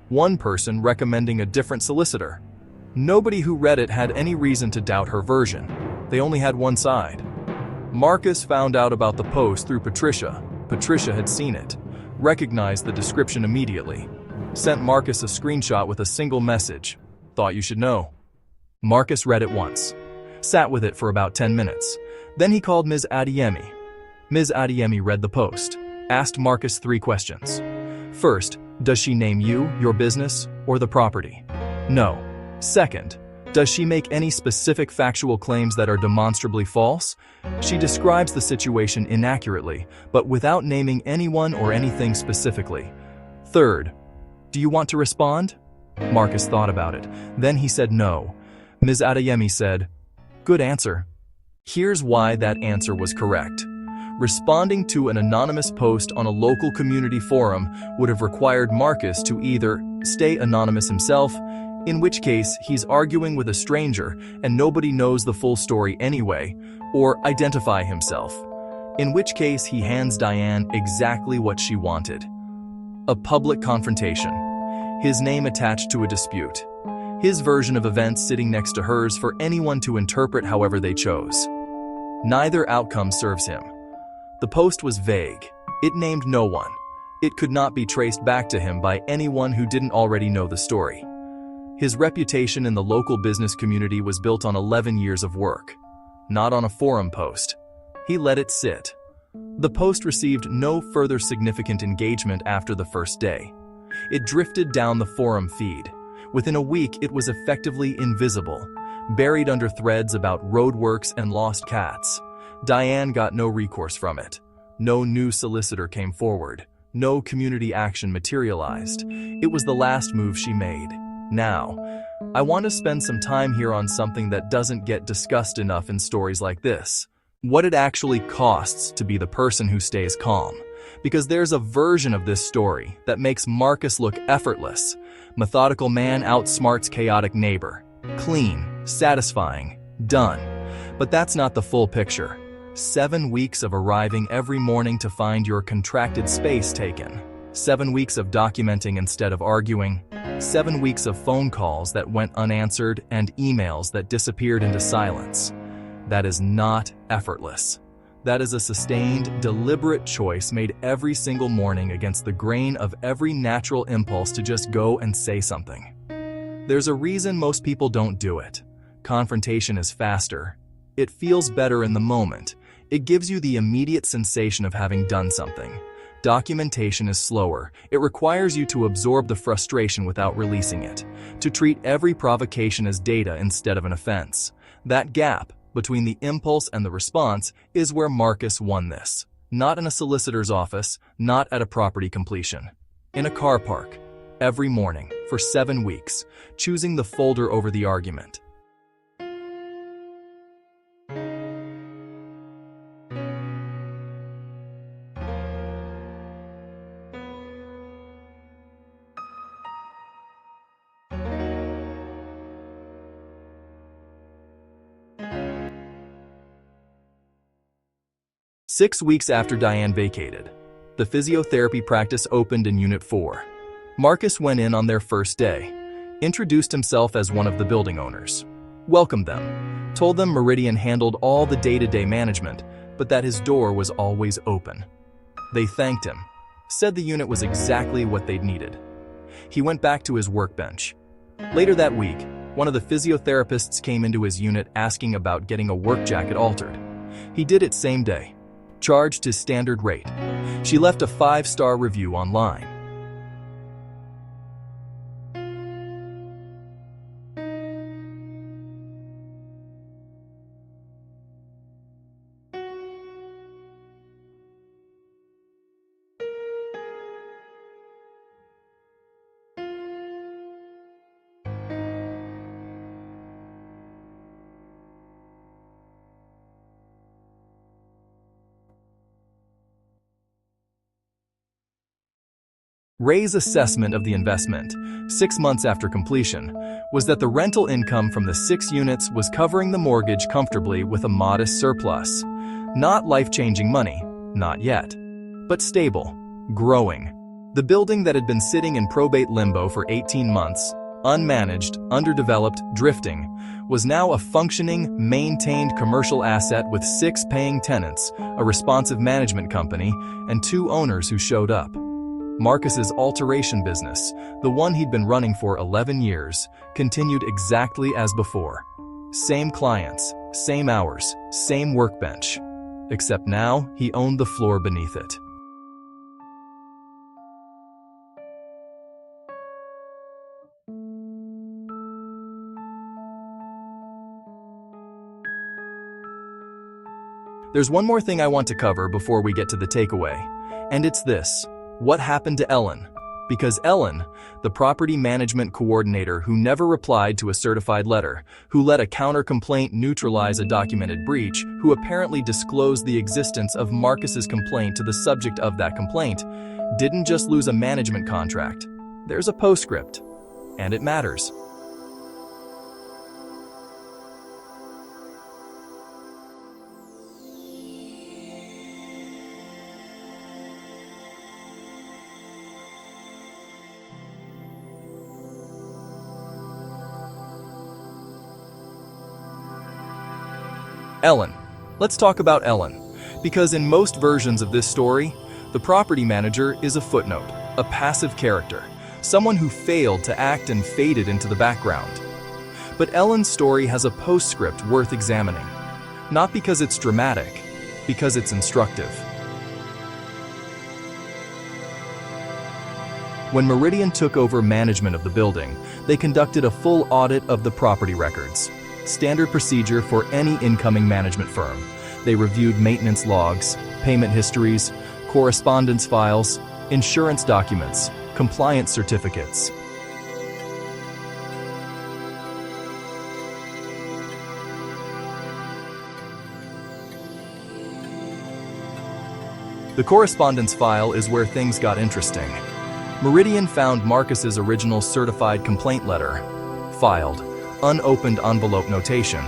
One person recommending a different solicitor. Nobody who read it had any reason to doubt her version. They only had one side. Marcus found out about the post through Patricia. Patricia had seen it, recognized the description immediately, sent Marcus a screenshot with a single message. Thought you should know. Marcus read it once, sat with it for about 10 minutes. Then he called Ms. Adeyemi. Ms. Adeyemi read the post, asked Marcus 3 questions. First, does she name you, your business, or the property? No. Second, does she make any specific factual claims that are demonstrably false? She describes the situation inaccurately, but without naming anyone or anything specifically. Third, do you want to respond? Marcus thought about it. Then he said no. Ms. Adeyemi said, good answer. Here's why that answer was correct. Responding to an anonymous post on a local community forum would have required Marcus to either stay anonymous himself, in which case he's arguing with a stranger and nobody knows the full story anyway, or identify himself, in which case he hands Diane exactly what she wanted. A public confrontation. His name attached to a dispute. His version of events sitting next to hers for anyone to interpret however they chose. Neither outcome serves him. The post was vague. It named no one. It could not be traced back to him by anyone who didn't already know the story. His reputation in the local business community was built on 11 years of work, not on a forum post. He let it sit. The post received no further significant engagement after the first day. It drifted down the forum feed. Within a week, it was effectively invisible, buried under threads about roadworks and lost cats. Diane got no recourse from it. No new solicitor came forward. No community action materialized. It was the last move she made. Now, I want to spend some time here on something that doesn't get discussed enough in stories like this. What it actually costs to be the person who stays calm. Because there's a version of this story that makes Marcus look effortless. Methodical man outsmarts chaotic neighbor. Clean, satisfying, done. But that's not the full picture. 7 weeks of arriving every morning to find your contracted space taken. 7 weeks of documenting instead of arguing. 7 weeks of phone calls that went unanswered and emails that disappeared into silence. That is not effortless. That is a sustained, deliberate choice made every single morning against the grain of every natural impulse to just go and say something. There's a reason most people don't do it. Confrontation is faster. It feels better in the moment. It gives you the immediate sensation of having done something. Documentation is slower. It requires you to absorb the frustration without releasing it, to treat every provocation as data instead of an offense. That gap between the impulse and the response is where Marcus won this. Not in a solicitor's office, not at a property completion. In a car park, every morning, for 7 weeks, choosing the folder over the argument. Six weeks after Diane vacated, the physiotherapy practice opened in Unit 4. Marcus went in on their first day, introduced himself as one of the building owners, welcomed them, told them Meridian handled all the day-to-day management, but that his door was always open. They thanked him, said the unit was exactly what they'd needed. He went back to his workbench. Later that week, one of the physiotherapists came into his unit asking about getting a work jacket altered. He did it same day. Charged his standard rate. She left a 5-star review online. Ray's assessment of the investment, 6 months after completion, was that the rental income from the 6 units was covering the mortgage comfortably with a modest surplus. Not life-changing money, not yet, but stable, growing. The building that had been sitting in probate limbo for 18 months, unmanaged, underdeveloped, drifting, was now a functioning, maintained commercial asset with 6 paying tenants, a responsive management company, and 2 owners who showed up. Marcus's alteration business, the one he'd been running for 11 years, continued exactly as before. Same clients, same hours, same workbench. Except now, he owned the floor beneath it. There's one more thing I want to cover before we get to the takeaway, and it's this. What happened to Ellen? Because Ellen, the property management coordinator who never replied to a certified letter, who let a counter-complaint neutralize a documented breach, who apparently disclosed the existence of Marcus's complaint to the subject of that complaint, didn't just lose a management contract. There's a postscript, and it matters. Ellen. Let's talk about Ellen, because in most versions of this story, the property manager is a footnote, a passive character, someone who failed to act and faded into the background. But Ellen's story has a postscript worth examining. Not because it's dramatic, because it's instructive. When Meridian took over management of the building, they conducted a full audit of the property records, standard procedure for any incoming management firm. They reviewed maintenance logs, payment histories, correspondence files, insurance documents, compliance certificates. The correspondence file is where things got interesting. Meridian found Marcus's original certified complaint letter, filed, unopened envelope notation,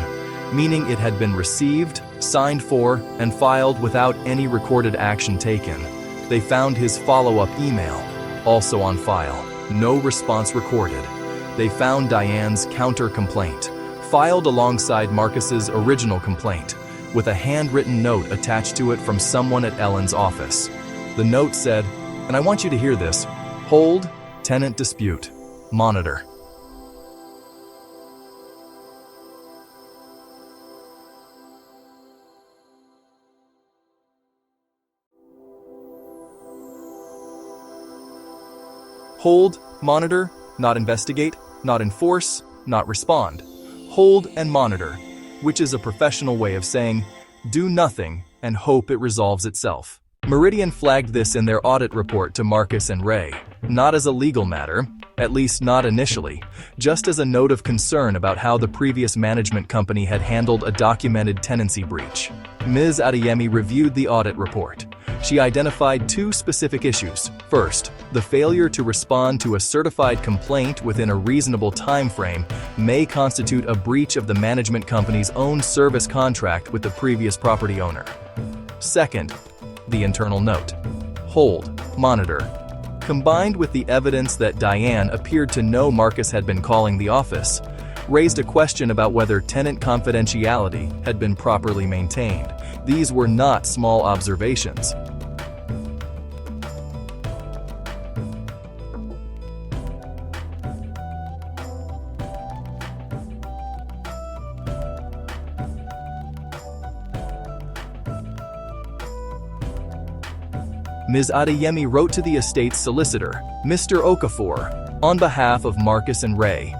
meaning it had been received, signed for, and filed without any recorded action taken. They found his follow-up email, also on file, no response recorded. They found Diane's counter-complaint, filed alongside Marcus's original complaint, with a handwritten note attached to it from someone at Ellen's office. The note said, and I want you to hear this, "Hold, tenant dispute, monitor." Hold, monitor, not investigate, not enforce, not respond. Hold and monitor, which is a professional way of saying, do nothing and hope it resolves itself. Meridian flagged this in their audit report to Marcus and Ray, not as a legal matter, at least not initially, just as a note of concern about how the previous management company had handled a documented tenancy breach. Ms. Adeyemi reviewed the audit report. She identified two specific issues. First, the failure to respond to a certified complaint within a reasonable time frame may constitute a breach of the management company's own service contract with the previous property owner. Second, the internal note, hold, monitor, combined with the evidence that Diane appeared to know Marcus had been calling the office, raised a question about whether tenant confidentiality had been properly maintained. These were not small observations. Ms. Adeyemi wrote to the estate's solicitor, Mr. Okafor, on behalf of Marcus and Ray.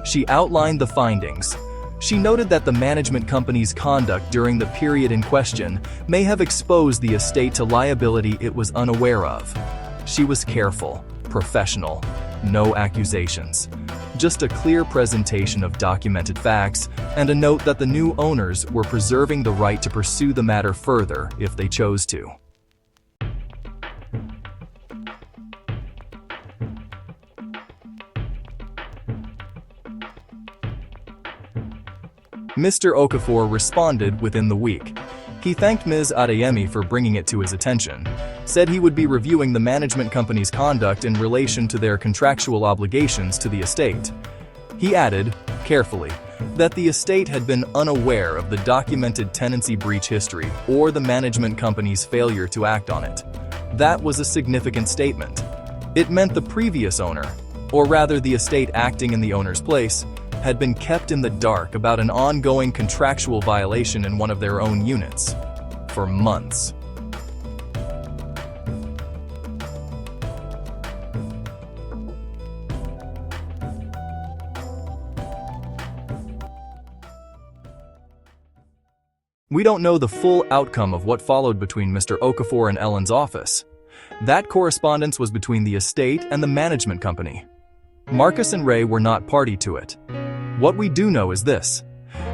She outlined the findings. She noted that the management company's conduct during the period in question may have exposed the estate to liability it was unaware of. She was careful, professional, no accusations. Just a clear presentation of documented facts and a note that the new owners were preserving the right to pursue the matter further if they chose to. Mr. Okafor responded within the week. He thanked Ms. Adeyemi for bringing it to his attention, said he would be reviewing the management company's conduct in relation to their contractual obligations to the estate. He added, carefully, that the estate had been unaware of the documented tenancy breach history or the management company's failure to act on it. That was a significant statement. It meant the previous owner, or rather the estate acting in the owner's place, had been kept in the dark about an ongoing contractual violation in one of their own units for months. We don't know the full outcome of what followed between Mr. Okafor and Ellen's office. That correspondence was between the estate and the management company. Marcus and Ray were not party to it. What we do know is this: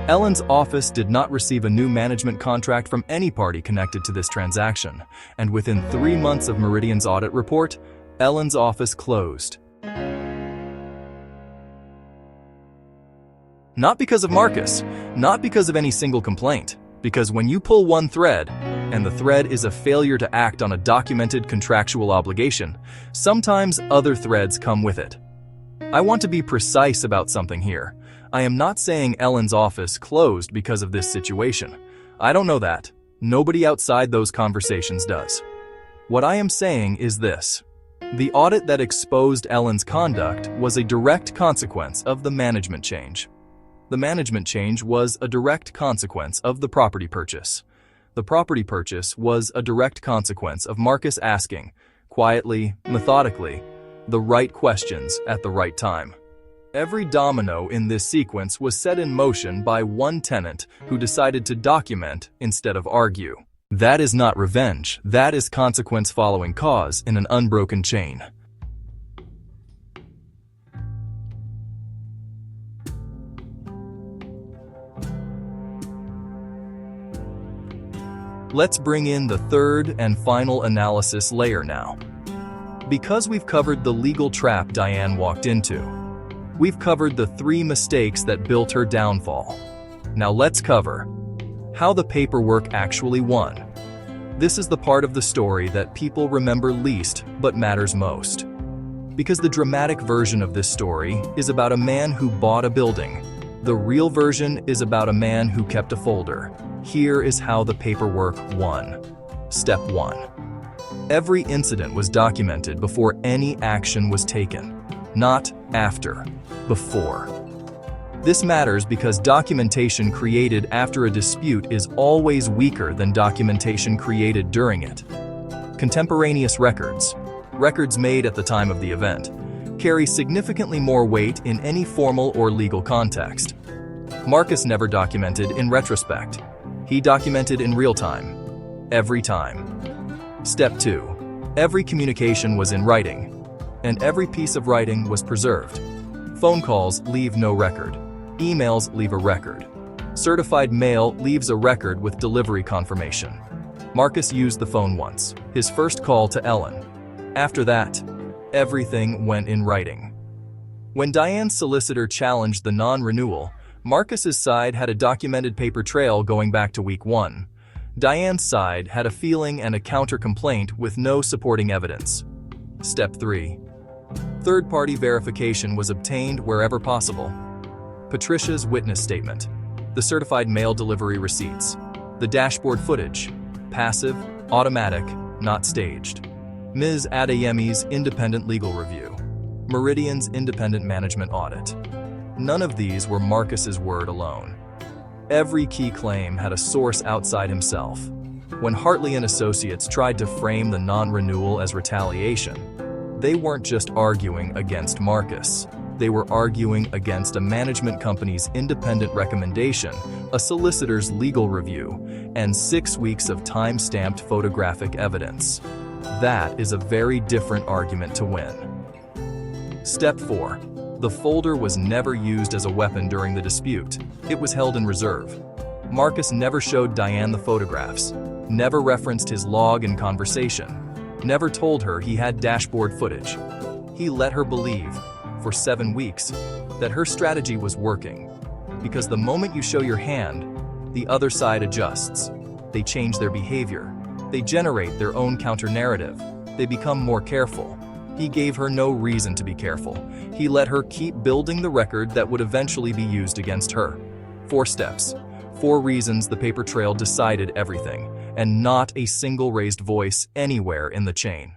Ellen's office did not receive a new management contract from any party connected to this transaction, and within 3 months of Meridian's audit report, Ellen's office closed. Not because of Marcus, not because of any single complaint, because when you pull one thread, and the thread is a failure to act on a documented contractual obligation, sometimes other threads come with it. I want to be precise about something here. I am not saying Ellen's office closed because of this situation. I don't know that. Nobody outside those conversations does. What I am saying is this: The audit that exposed Ellen's conduct was a direct consequence of the management change. The management change was a direct consequence of the property purchase. The property purchase was a direct consequence of Marcus asking, quietly, methodically, the right questions at the right time. Every domino in this sequence was set in motion by one tenant who decided to document instead of argue. That is not revenge, that is consequence following cause in an unbroken chain. Let's bring in the third and final analysis layer now. Because we've covered the legal trap Diane walked into, we've covered the 3 mistakes that built her downfall. Now let's cover how the paperwork actually won. This is the part of the story that people remember least but matters most. Because the dramatic version of this story is about a man who bought a building. The real version is about a man who kept a folder. Here is how the paperwork won. Step 1. Every incident was documented before any action was taken. Not after, before. This matters because documentation created after a dispute is always weaker than documentation created during it. Contemporaneous records, records made at the time of the event, carry significantly more weight in any formal or legal context. Marcus never documented in retrospect. He documented in real time, every time. Step 2. Every communication was in writing, and every piece of writing was preserved. Phone calls leave no record. Emails leave a record. Certified mail leaves a record with delivery confirmation. Marcus used the phone once, his first call to Ellen. After that, everything went in writing. When Diane's solicitor challenged the non-renewal, Marcus's side had a documented paper trail going back to week 1. Diane's side had a feeling and a counter-complaint with no supporting evidence. Step 3. Third-party verification was obtained wherever possible. Patricia's witness statement, the certified mail delivery receipts, the dashboard footage, passive, automatic, not staged. Ms. Adeyemi's independent legal review, Meridian's independent management audit. None of these were Marcus's word alone. Every key claim had a source outside himself. When Hartley and Associates tried to frame the non-renewal as retaliation, they weren't just arguing against Marcus. They were arguing against a management company's independent recommendation, a solicitor's legal review, and 6 weeks of time-stamped photographic evidence. That is a very different argument to win. Step 4. The folder was never used as a weapon during the dispute. It was held in reserve. Marcus never showed Diane the photographs, never referenced his log and conversation, never told her he had dashboard footage. He let her believe, for 7 weeks, that her strategy was working. Because the moment you show your hand, the other side adjusts. They change their behavior. They generate their own counter-narrative. They become more careful. He gave her no reason to be careful. He let her keep building the record that would eventually be used against her. 4 steps. 4 reasons the paper trail decided everything, and not a single raised voice anywhere in the chain.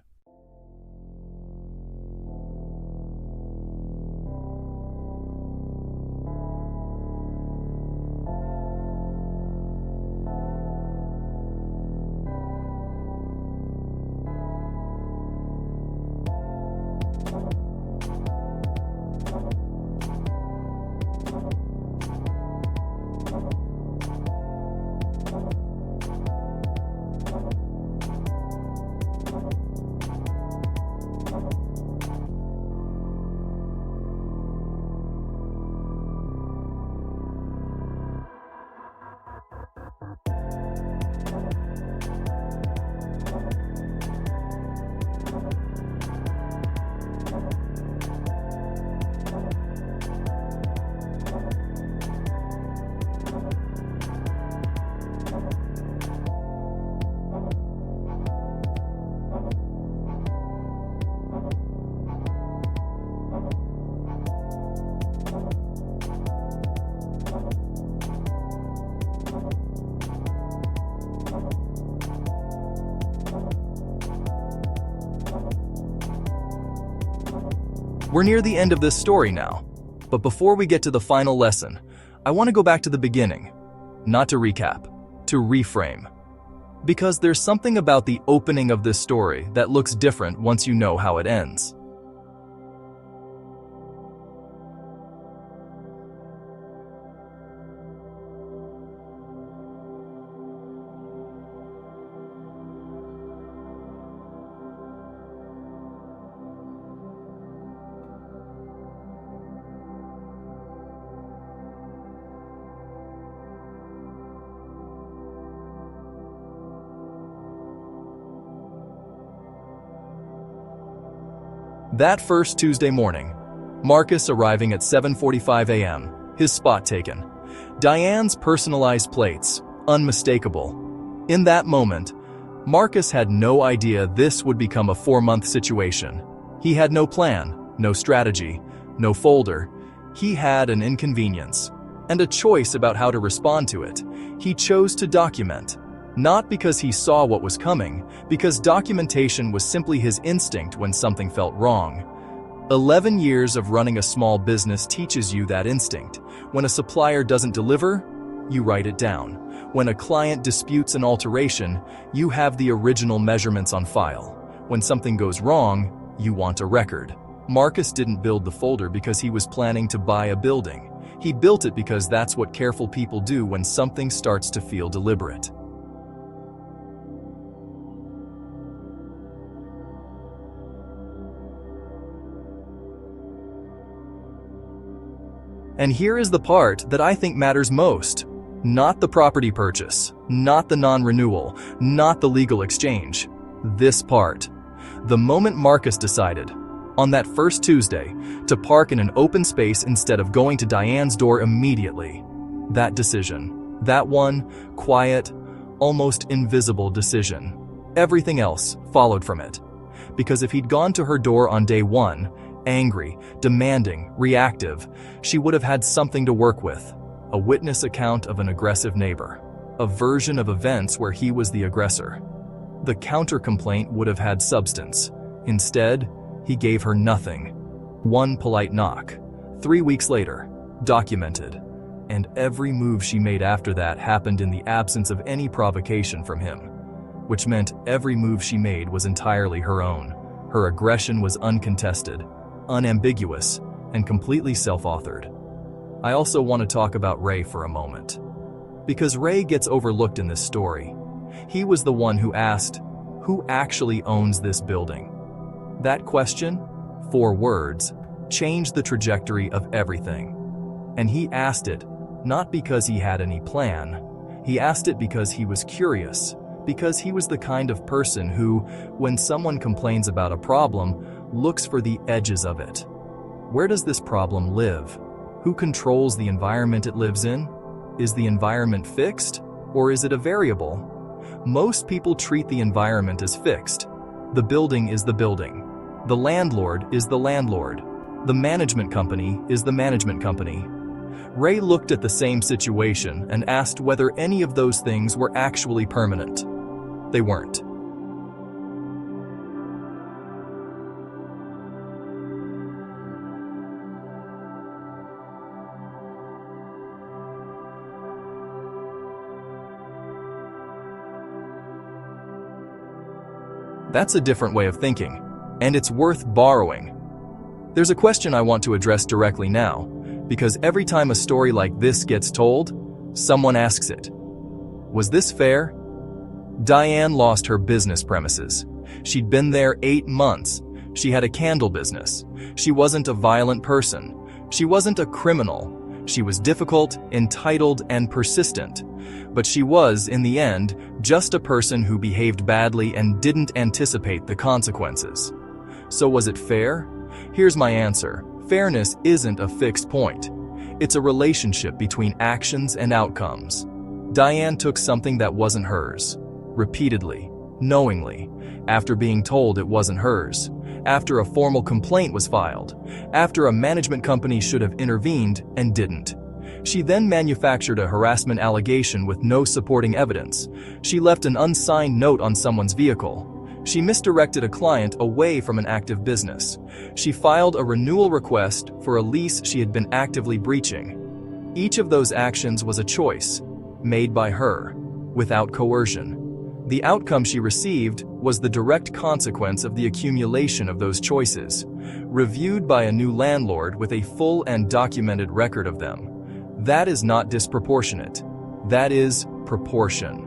We're near the end of this story now, but before we get to the final lesson, I want to go back to the beginning. Not to recap, to reframe. Because there's something about the opening of this story that looks different once you know how it ends. That first Tuesday morning, Marcus arriving at 7:45 a.m., his spot taken. Diane's personalized plates, unmistakable. In that moment, Marcus had no idea this would become a 4-month situation. He had no plan, no strategy, no folder. He had an inconvenience and a choice about how to respond to it. He chose to document. Not because he saw what was coming, because documentation was simply his instinct when something felt wrong. 11 years of running a small business teaches you that instinct. When a supplier doesn't deliver, you write it down. When a client disputes an alteration, you have the original measurements on file. When something goes wrong, you want a record. Marcus didn't build the folder because he was planning to buy a building. He built it because that's what careful people do when something starts to feel deliberate. And here is the part that I think matters most. Not the property purchase, not the non-renewal, not the legal exchange. This part. The moment Marcus decided, on that first Tuesday, to park in an open space instead of going to Diane's door immediately. That decision. That one quiet, almost invisible decision. Everything else followed from it. Because if he'd gone to her door on day one, angry, demanding, reactive, she would have had something to work with. A witness account of an aggressive neighbor. A version of events where he was the aggressor. The counter-complaint would have had substance. Instead, he gave her nothing. One polite knock. 3 weeks later, documented. And every move she made after that happened in the absence of any provocation from him. Which meant every move she made was entirely her own. Her aggression was uncontested, unambiguous, and completely self-authored. I also want to talk about Ray for a moment. Because Ray gets overlooked in this story. He was the one who asked, who actually owns this building? That question, 4 words, changed the trajectory of everything. And he asked it, not because he had any plan. He asked it because he was curious, because he was the kind of person who, when someone complains about a problem, looks for the edges of it. Where does this problem live? Who controls the environment it lives in? Is the environment fixed, or is it a variable? Most people treat the environment as fixed. The building is the building. The landlord is the landlord. The management company is the management company. Ray looked at the same situation and asked whether any of those things were actually permanent. They weren't. That's a different way of thinking, and it's worth borrowing. There's a question I want to address directly now, because every time a story like this gets told, someone asks it. Was this fair? Diane lost her business premises. She'd been there 8 months. She had a candle business. She wasn't a violent person. She wasn't a criminal. She was difficult, entitled, and persistent. But she was, in the end, just a person who behaved badly and didn't anticipate the consequences. So was it fair? Here's my answer. Fairness isn't a fixed point. It's a relationship between actions and outcomes. Diane took something that wasn't hers, repeatedly, knowingly, after being told it wasn't hers, after a formal complaint was filed, after a management company should have intervened and didn't. She then manufactured a harassment allegation with no supporting evidence. She left an unsigned note on someone's vehicle. She misdirected a client away from an active business. She filed a renewal request for a lease she had been actively breaching. Each of those actions was a choice, made by her, without coercion. The outcome she received was the direct consequence of the accumulation of those choices, reviewed by a new landlord with a full and documented record of them. That is not disproportionate. That is proportion.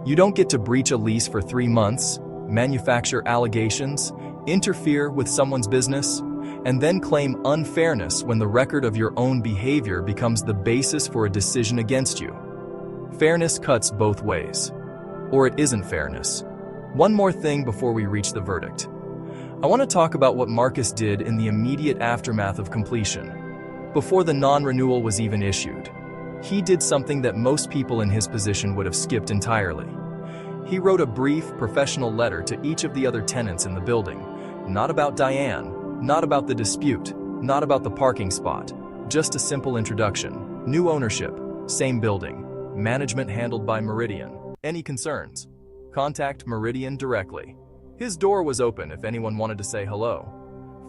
You don't get to breach a lease for 3 months, manufacture allegations, interfere with someone's business, and then claim unfairness when the record of your own behavior becomes the basis for a decision against you. Fairness cuts both ways. Or it isn't fairness. One more thing before we reach the verdict. I want to talk about what Marcus did in the immediate aftermath of completion, before the non-renewal was even issued. He did something that most people in his position would have skipped entirely. He wrote a brief, professional letter to each of the other tenants in the building, not about Diane, not about the dispute, not about the parking spot, just a simple introduction. New ownership, same building, management handled by Meridian. Any concerns? Contact Meridian directly. His door was open if anyone wanted to say hello.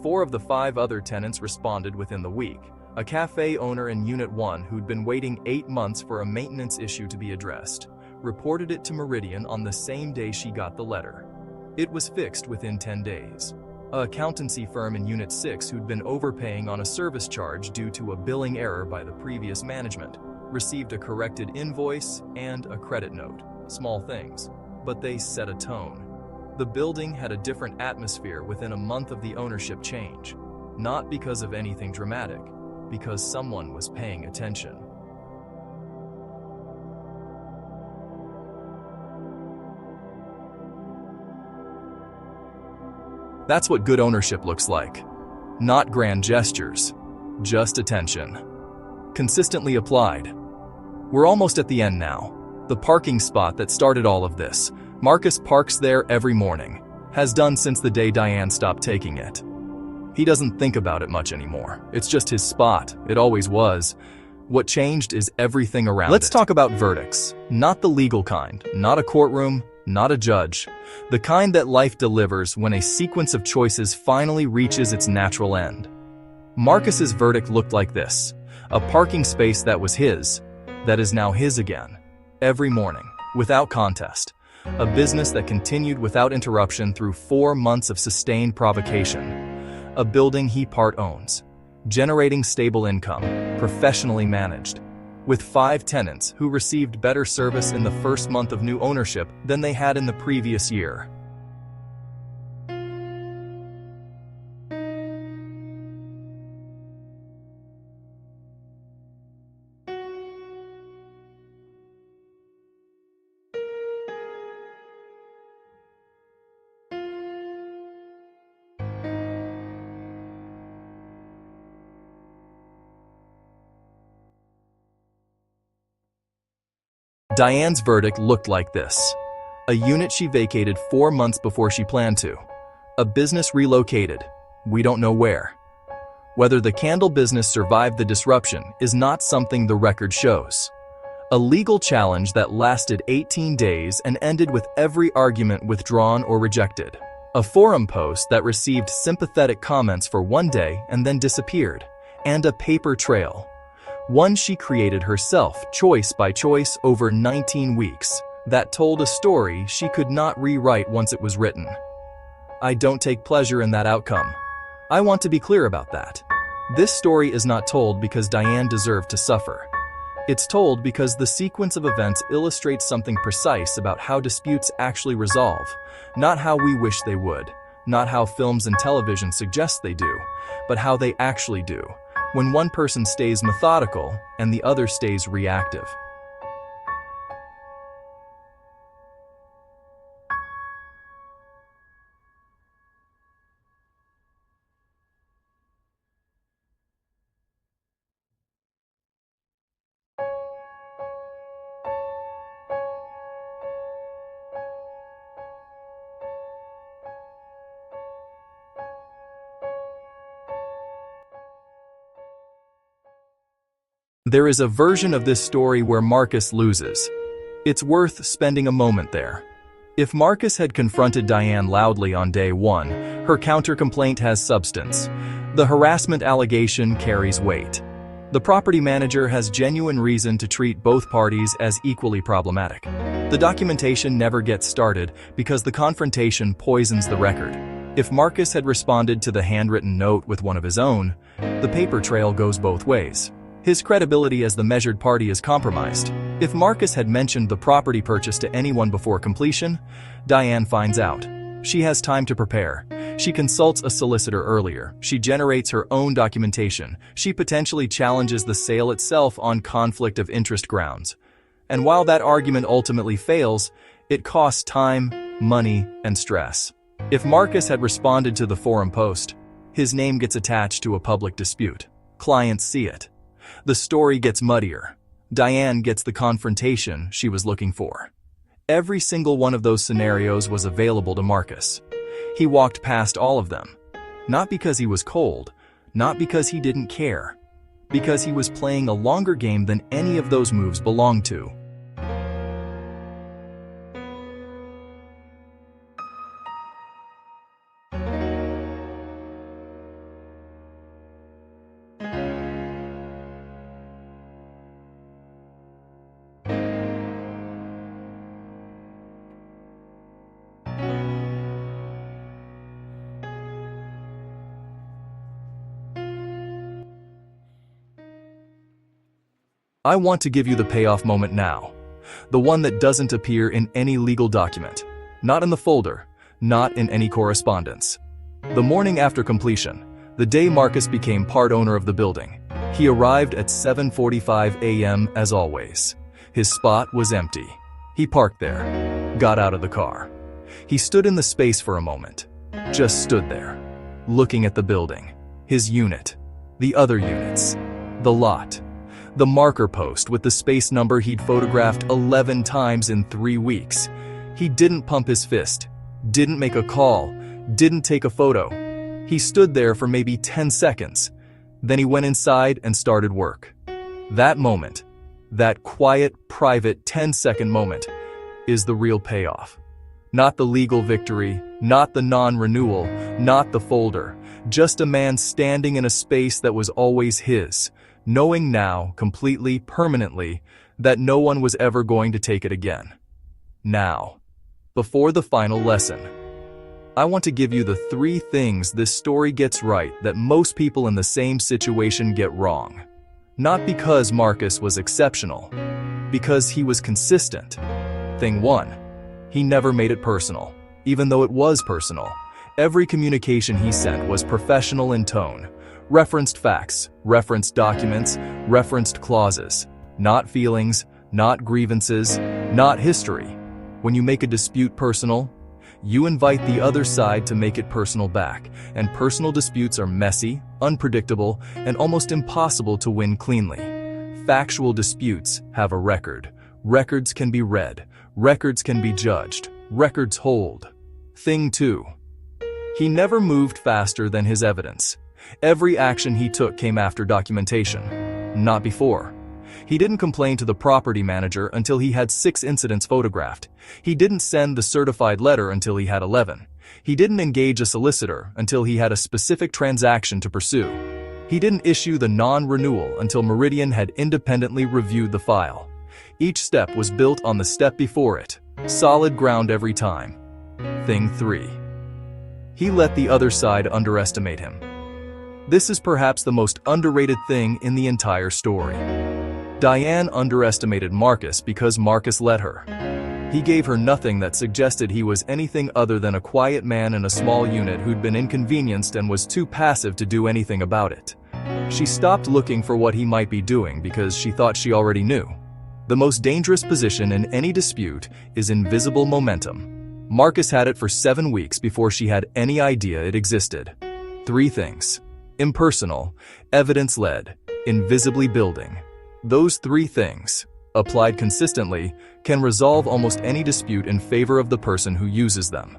4 of the 5 other tenants responded within the week. A cafe owner in Unit 1 who'd been waiting 8 months for a maintenance issue to be addressed, reported it to Meridian on the same day she got the letter. It was fixed within 10 days. A accountancy firm in Unit 6 who'd been overpaying on a service charge due to a billing error by the previous management, received a corrected invoice and a credit note. Small things, but they set a tone. The building had a different atmosphere within a month of the ownership change, not because of anything dramatic, because someone was paying attention. That's what good ownership looks like. Not grand gestures, just attention. Consistently applied. We're almost at the end now. The parking spot that started all of this. Marcus parks there every morning, has done since the day Diane stopped taking it. He doesn't think about it much anymore. It's just his spot. It always was. What changed is everything around it. Let's talk about verdicts. Not the legal kind, not a courtroom, not a judge. The kind that life delivers when a sequence of choices finally reaches its natural end. Marcus's verdict looked like this. A parking space that was his, that is now his again. Every morning, without contest. A business that continued without interruption through 4 months of sustained provocation. A building he part owns, generating stable income, professionally managed, with 5 tenants who received better service in the first month of new ownership than they had in the previous year. Diane's verdict looked like this. A unit she vacated 4 months before she planned to. A business relocated. We don't know where. Whether the candle business survived the disruption is not something the record shows. A legal challenge that lasted 18 days and ended with every argument withdrawn or rejected. A forum post that received sympathetic comments for 1 day and then disappeared. And a paper trail. One she created herself, choice by choice, over 19 weeks, that told a story she could not rewrite once it was written. I don't take pleasure in that outcome. I want to be clear about that. This story is not told because Diane deserved to suffer. It's told because the sequence of events illustrates something precise about how disputes actually resolve, not how we wish they would, not how films and television suggest they do, but how they actually do. When one person stays methodical and the other stays reactive. There is a version of this story where Marcus loses. It's worth spending a moment there. If Marcus had confronted Diane loudly on day one, her counter-complaint has substance. The harassment allegation carries weight. The property manager has genuine reason to treat both parties as equally problematic. The documentation never gets started because the confrontation poisons the record. If Marcus had responded to the handwritten note with one of his own, the paper trail goes both ways. His credibility as the measured party is compromised. If Marcus had mentioned the property purchase to anyone before completion, Diane finds out. She has time to prepare. She consults a solicitor earlier. She generates her own documentation. She potentially challenges the sale itself on conflict of interest grounds. And while that argument ultimately fails, it costs time, money, and stress. If Marcus had responded to the forum post, his name gets attached to a public dispute. Clients see it. The story gets muddier. Diane gets the confrontation she was looking for. Every single one of those scenarios was available to Marcus. He walked past all of them. Not because he was cold, not because he didn't care, because he was playing a longer game than any of those moves belonged to. I want to give you the payoff moment now. The one that doesn't appear in any legal document. Not in the folder. Not in any correspondence. The morning after completion, the day Marcus became part owner of the building, he arrived at 7:45 a.m. as always. His spot was empty. He parked there, got out of the car. He stood in the space for a moment. Just stood there, looking at the building, his unit, the other units, the lot. The marker post with the space number he'd photographed 11 times in 3 weeks. He didn't pump his fist, didn't make a call, didn't take a photo. He stood there for maybe 10 seconds. Then he went inside and started work. That moment, that quiet, private 10-second moment, is the real payoff. Not the legal victory, not the non-renewal, not the folder. Just a man standing in a space that was always his, knowing now, completely, permanently, that no one was ever going to take it again. Now, before the final lesson, I want to give you the 3 things this story gets right that most people in the same situation get wrong. Not because Marcus was exceptional, because he was consistent. Thing 1, he never made it personal, even though it was personal. Every communication he sent was professional in tone. Referenced facts, referenced documents, referenced clauses. Not feelings, not grievances, not history. When you make a dispute personal, you invite the other side to make it personal back, and personal disputes are messy, unpredictable, and almost impossible to win cleanly. Factual disputes have a record. Records can be read. Records can be judged. Records hold. Thing 2. He never moved faster than his evidence. Every action he took came after documentation, not before. He didn't complain to the property manager until he had 6 incidents photographed. He didn't send the certified letter until he had 11. He didn't engage a solicitor until he had a specific transaction to pursue. He didn't issue the non-renewal until Meridian had independently reviewed the file. Each step was built on the step before it. Solid ground every time. Thing 3. He let the other side underestimate him. This is perhaps the most underrated thing in the entire story. Diane underestimated Marcus because Marcus let her. He gave her nothing that suggested he was anything other than a quiet man in a small unit who'd been inconvenienced and was too passive to do anything about it. She stopped looking for what he might be doing because she thought she already knew. The most dangerous position in any dispute is invisible momentum. Marcus had it for 7 weeks before she had any idea it existed. 3 things. Impersonal, evidence-led, invisibly building. Those 3 things, applied consistently, can resolve almost any dispute in favor of the person who uses them.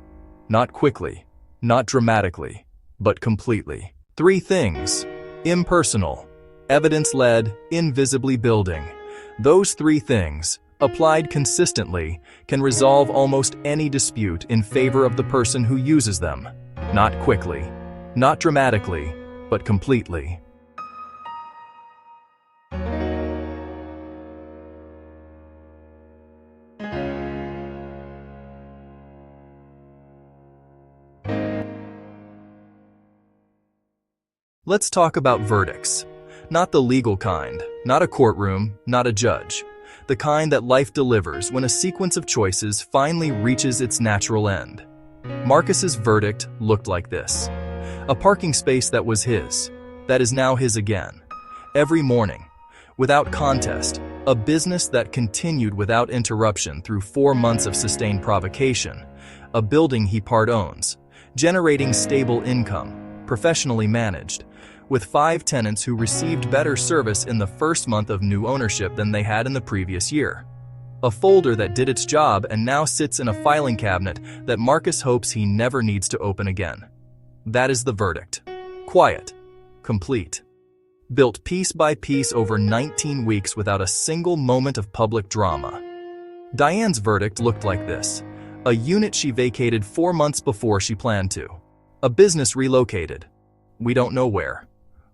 Not quickly, not dramatically, but completely. 3 things. Impersonal, evidence-led, invisibly building. Those 3 things, applied consistently, can resolve almost any dispute in favor of the person who uses them. Not quickly, not dramatically, but completely. Let's talk about verdicts. Not the legal kind, not a courtroom, not a judge. The kind that life delivers when a sequence of choices finally reaches its natural end. Marcus's verdict looked like this. A parking space that was his, that is now his again. Every morning, without contest, a business that continued without interruption through 4 months of sustained provocation. A building he part owns, generating stable income, professionally managed, with 5 tenants who received better service in the first month of new ownership than they had in the previous year. A folder that did its job and now sits in a filing cabinet that Marcus hopes he never needs to open again. That is the verdict. Quiet. Complete. Built piece by piece over 19 weeks without a single moment of public drama. Diane's verdict looked like this. A unit she vacated 4 months before she planned to. A business relocated. We don't know where.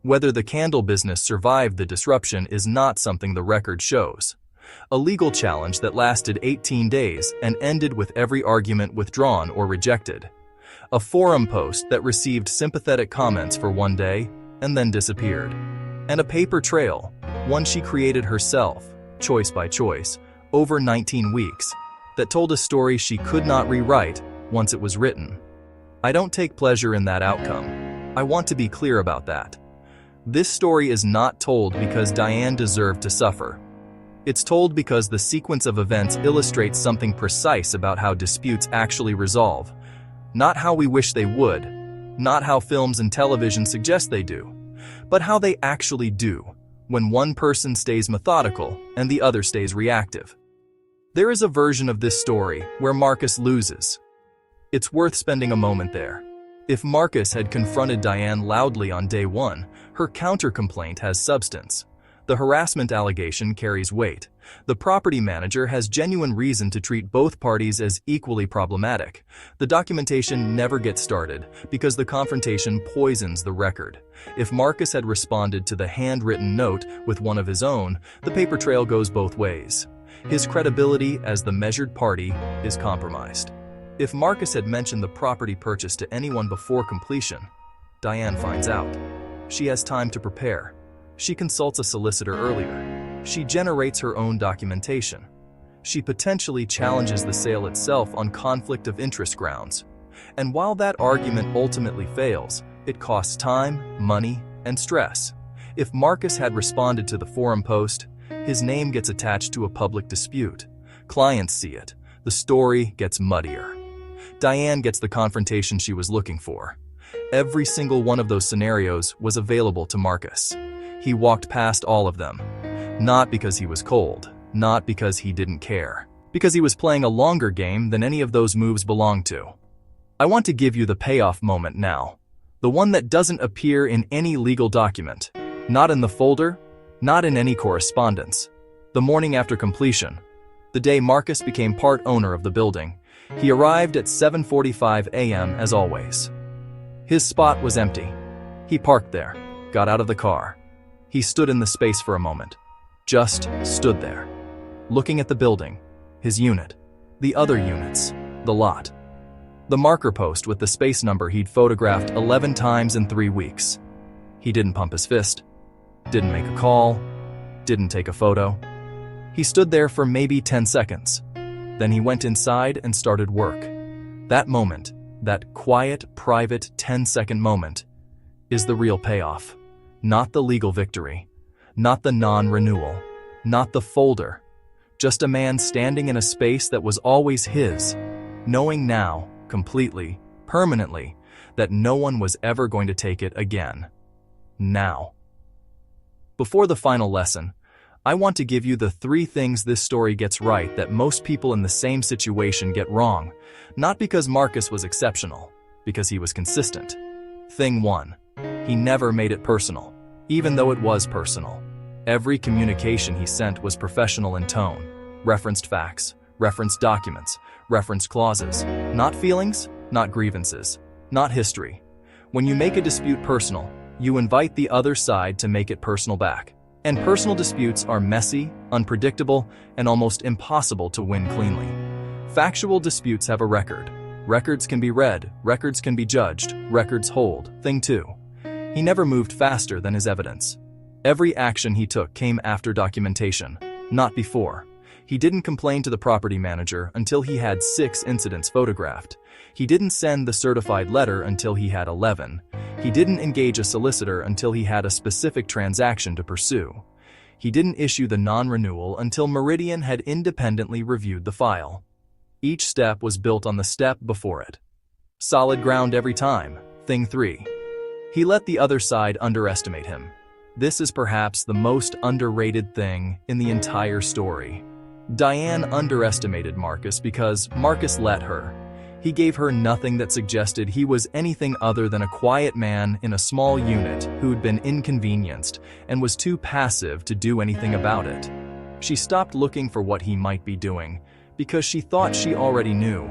Whether the candle business survived the disruption is not something the record shows. A legal challenge that lasted 18 days and ended with every argument withdrawn or rejected. A forum post that received sympathetic comments for 1 day and then disappeared. And a paper trail, one she created herself, choice by choice, over 19 weeks, that told a story she could not rewrite once it was written. I don't take pleasure in that outcome. I want to be clear about that. This story is not told because Diane deserved to suffer. It's told because the sequence of events illustrates something precise about how disputes actually resolve. Not how we wish they would, not how films and television suggest they do, but how they actually do, when one person stays methodical and the other stays reactive. There is a version of this story where Marcus loses. It's worth spending a moment there. If Marcus had confronted Diane loudly on day 1, her counter-complaint has substance. The harassment allegation carries weight. The property manager has genuine reason to treat both parties as equally problematic. The documentation never gets started because the confrontation poisons the record. If Marcus had responded to the handwritten note with one of his own, the paper trail goes both ways. His credibility as the measured party is compromised. If Marcus had mentioned the property purchase to anyone before completion, Diane finds out. She has time to prepare. She consults a solicitor earlier. She generates her own documentation. She potentially challenges the sale itself on conflict of interest grounds. And while that argument ultimately fails, it costs time, money, and stress. If Marcus had responded to the forum post, his name gets attached to a public dispute. Clients see it. The story gets muddier. Diane gets the confrontation she was looking for. Every single one of those scenarios was available to Marcus. He walked past all of them. Not because he was cold, not because he didn't care, because he was playing a longer game than any of those moves belonged to. I want to give you the payoff moment now. The one that doesn't appear in any legal document. Not in the folder, not in any correspondence. The morning after completion. The day Marcus became part owner of the building. He arrived at 7:45 a.m. as always. His spot was empty. He parked there, got out of the car. He stood in the space for a moment. Just stood there, looking at the building, his unit, the other units, the lot. The marker post with the space number he'd photographed 11 times in 3 weeks. He didn't pump his fist, didn't make a call, didn't take a photo. He stood there for maybe 10 seconds. Then he went inside and started work. That moment, that quiet, private 10-second moment, is the real payoff. Not the legal victory, not the non-renewal, not the folder. Just a man standing in a space that was always his, knowing now, completely, permanently, that no one was ever going to take it again. Now. Before the final lesson, I want to give you the 3 things this story gets right that most people in the same situation get wrong, not because Marcus was exceptional, because he was consistent. Thing 1. He never made it personal, even though it was personal. Every communication he sent was professional in tone. referenced facts, referenced documents, referenced clauses. Not feelings, not grievances, not history. When you make a dispute personal, you invite the other side to make it personal back. And personal disputes are messy, unpredictable, and almost impossible to win cleanly. Factual disputes have a record. Records can be read, records can be judged, records hold. Thing 2. He never moved faster than his evidence. Every action he took came after documentation, not before. He didn't complain to the property manager until he had 6 incidents photographed. He didn't send the certified letter until he had 11. He didn't engage a solicitor until he had a specific transaction to pursue. He didn't issue the non-renewal until Meridian had independently reviewed the file. Each step was built on the step before it. Solid ground every time. Thing 3. He let the other side underestimate him. This is perhaps the most underrated thing in the entire story. Diane underestimated Marcus because Marcus let her. He gave her nothing that suggested he was anything other than a quiet man in a small unit who'd been inconvenienced and was too passive to do anything about it. She stopped looking for what he might be doing because she thought she already knew.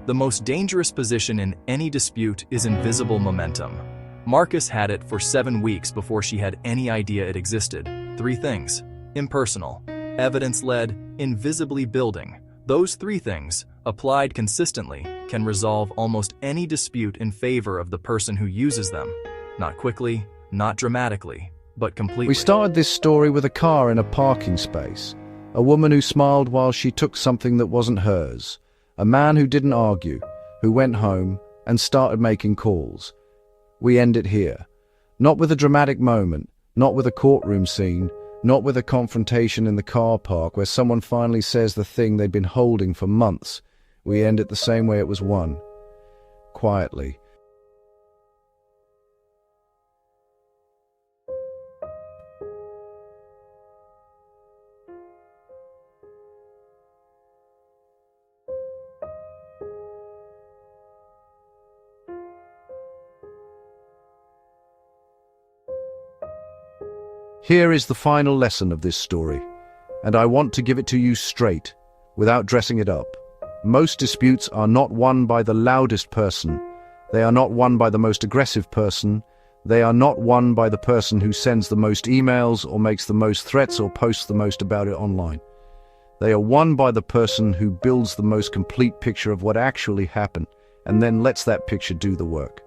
The most dangerous position in any dispute is invisible momentum. Marcus had it for 7 weeks before she had any idea it existed. 3 things: impersonal, evidence-led, invisibly building. Those 3 things, applied consistently, can resolve almost any dispute in favor of the person who uses them. Not quickly, not dramatically, but completely. We started this story with a car in a parking space, a woman who smiled while she took something that wasn't hers, a man who didn't argue, who went home and started making calls. We end it here. Not with a dramatic moment, not with a courtroom scene, not with a confrontation in the car park where someone finally says the thing they'd been holding for months. We end it the same way it was won. Quietly. Here is the final lesson of this story, and I want to give it to you straight, without dressing it up. Most disputes are not won by the loudest person. They are not won by the most aggressive person. They are not won by the person who sends the most emails or makes the most threats or posts the most about it online. They are won by the person who builds the most complete picture of what actually happened, and then lets that picture do the work.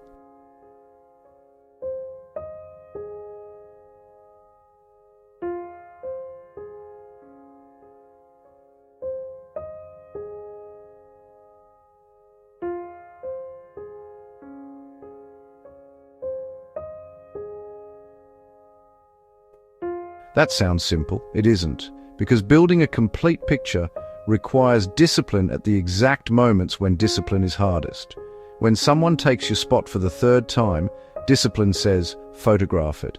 That sounds simple. It isn't, because building a complete picture requires discipline at the exact moments when discipline is hardest. When someone takes your spot for the 3rd time, discipline says, photograph it,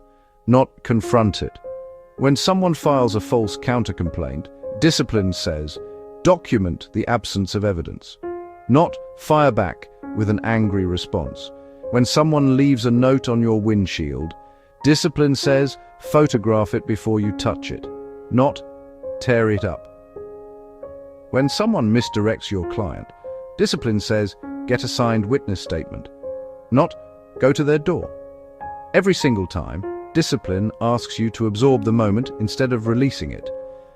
not confront it. When someone files a false counter-complaint, discipline says, document the absence of evidence, not fire back with an angry response. When someone leaves a note on your windshield, discipline says, photograph it before you touch it, not tear it up. When someone misdirects your client, discipline says, get a signed witness statement, not go to their door. Every single time, discipline asks you to absorb the moment instead of releasing it.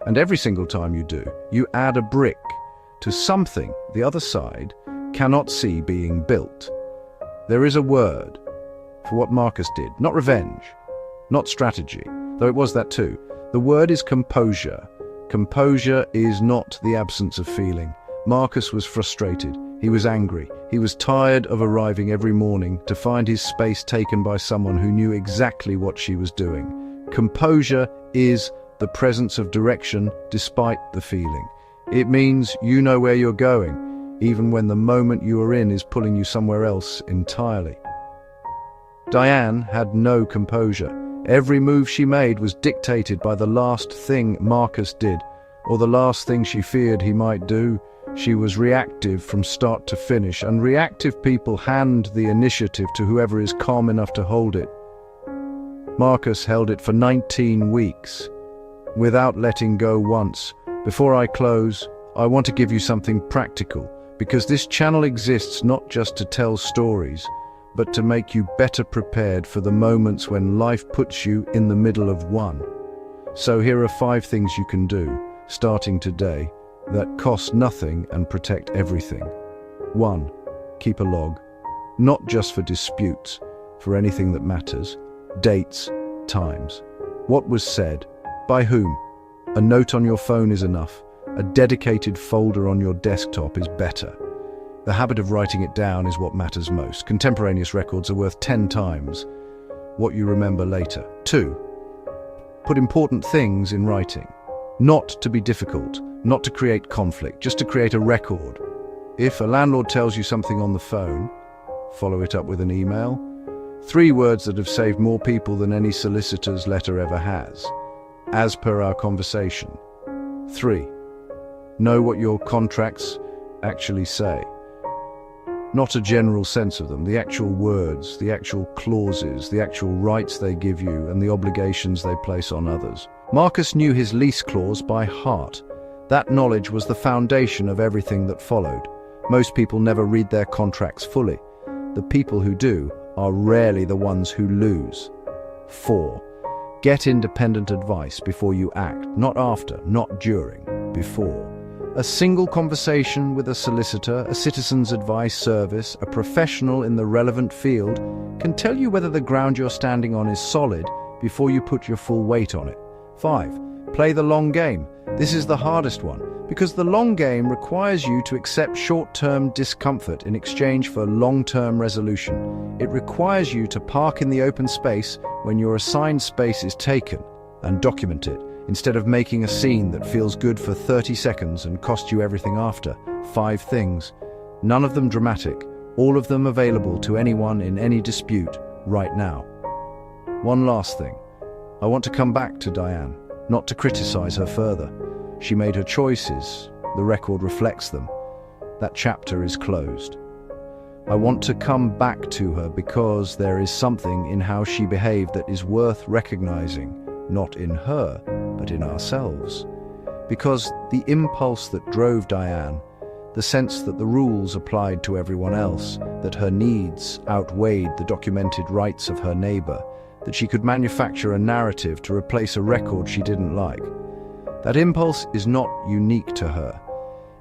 And every single time you do, you add a brick to something the other side cannot see being built. There is a word for what Marcus did, not revenge, not strategy, though it was that too. The word is composure. Composure is not the absence of feeling. Marcus was frustrated. He was angry. He was tired of arriving every morning to find his space taken by someone who knew exactly what she was doing. Composure is the presence of direction despite the feeling. It means you know where you're going, even when the moment you are in is pulling you somewhere else entirely. Diane had no composure. Every move she made was dictated by the last thing Marcus did, or the last thing she feared he might do. She was reactive from start to finish, and reactive people hand the initiative to whoever is calm enough to hold it. Marcus held it for 19 weeks, without letting go once, Before I close, I want to give you something practical, because this channel exists not just to tell stories, but to make you better prepared for the moments when life puts you in the middle of one. So here are 5 things you can do, starting today, that cost nothing and protect everything. 1. Keep a log. Not just for disputes, for anything that matters. Dates, times. What was said? By whom? A note on your phone is enough. A dedicated folder on your desktop is better. The habit of writing it down is what matters most. Contemporaneous records are worth 10 times what you remember later. 2. Put important things in writing. Not to be difficult, not to create conflict, just to create a record. If a landlord tells you something on the phone, follow it up with an email. 3 words that have saved more people than any solicitor's letter ever has. As per our conversation. 3. Know what your contracts actually say. Not a general sense of them, the actual words, the actual clauses, the actual rights they give you and the obligations they place on others. Marcus knew his lease clause by heart. That knowledge was the foundation of everything that followed. Most people never read their contracts fully. The people who do are rarely the ones who lose. 4. Get independent advice before you act, not after, not during, before. A single conversation with a solicitor, a citizen's advice service, a professional in the relevant field can tell you whether the ground you're standing on is solid before you put your full weight on it. 5. Play the long game. This is the hardest one, because the long game requires you to accept short-term discomfort in exchange for long-term resolution. It requires you to park in the open space when your assigned space is taken and document it, instead of making a scene that feels good for 30 seconds and costs you everything after. 5 things. None of them dramatic, all of them available to anyone in any dispute right now. One last thing. I want to come back to Diane, not to criticize her further. She made her choices. The record reflects them. That chapter is closed. I want to come back to her because there is something in how she behaved that is worth recognizing, not in her, but in ourselves. Because the impulse that drove Diane, the sense that the rules applied to everyone else, that her needs outweighed the documented rights of her neighbor, that she could manufacture a narrative to replace a record she didn't like. That impulse is not unique to her.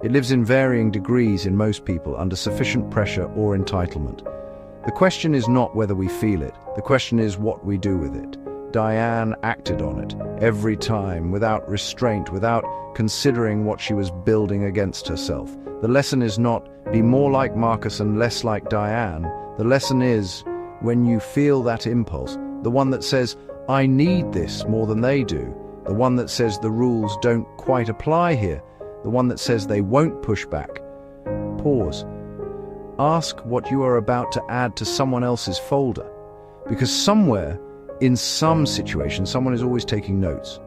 It lives in varying degrees in most people under sufficient pressure or entitlement. The question is not whether we feel it, the question is what we do with it. Diane acted on it, every time, without restraint, without considering what she was building against herself. The lesson is not, be more like Marcus and less like Diane. The lesson is, when you feel that impulse, the one that says, I need this more than they do, the one that says the rules don't quite apply here, the one that says they won't push back. Pause. Ask what you are about to add to someone else's folder, because somewhere, in some situation, someone is always taking notes.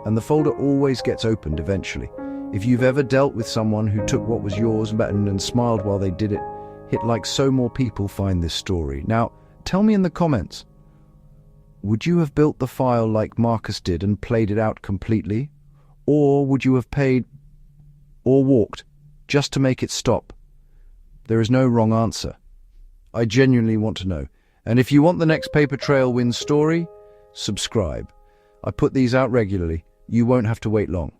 And the folder always gets opened eventually. If you've ever dealt with someone who took what was yours and smiled while they did it, hit like so more people find this story. Now, tell me in the comments, would you have built the file like Marcus did and played it out completely? Or would you have paid or walked just to make it stop? There is no wrong answer. I genuinely want to know. And if you want the next Paper Trail win story, subscribe. I put these out regularly. You won't have to wait long.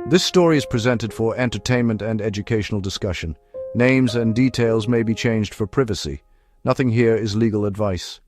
This story is presented for entertainment and educational discussion. Names and details may be changed for privacy. Nothing here is legal advice.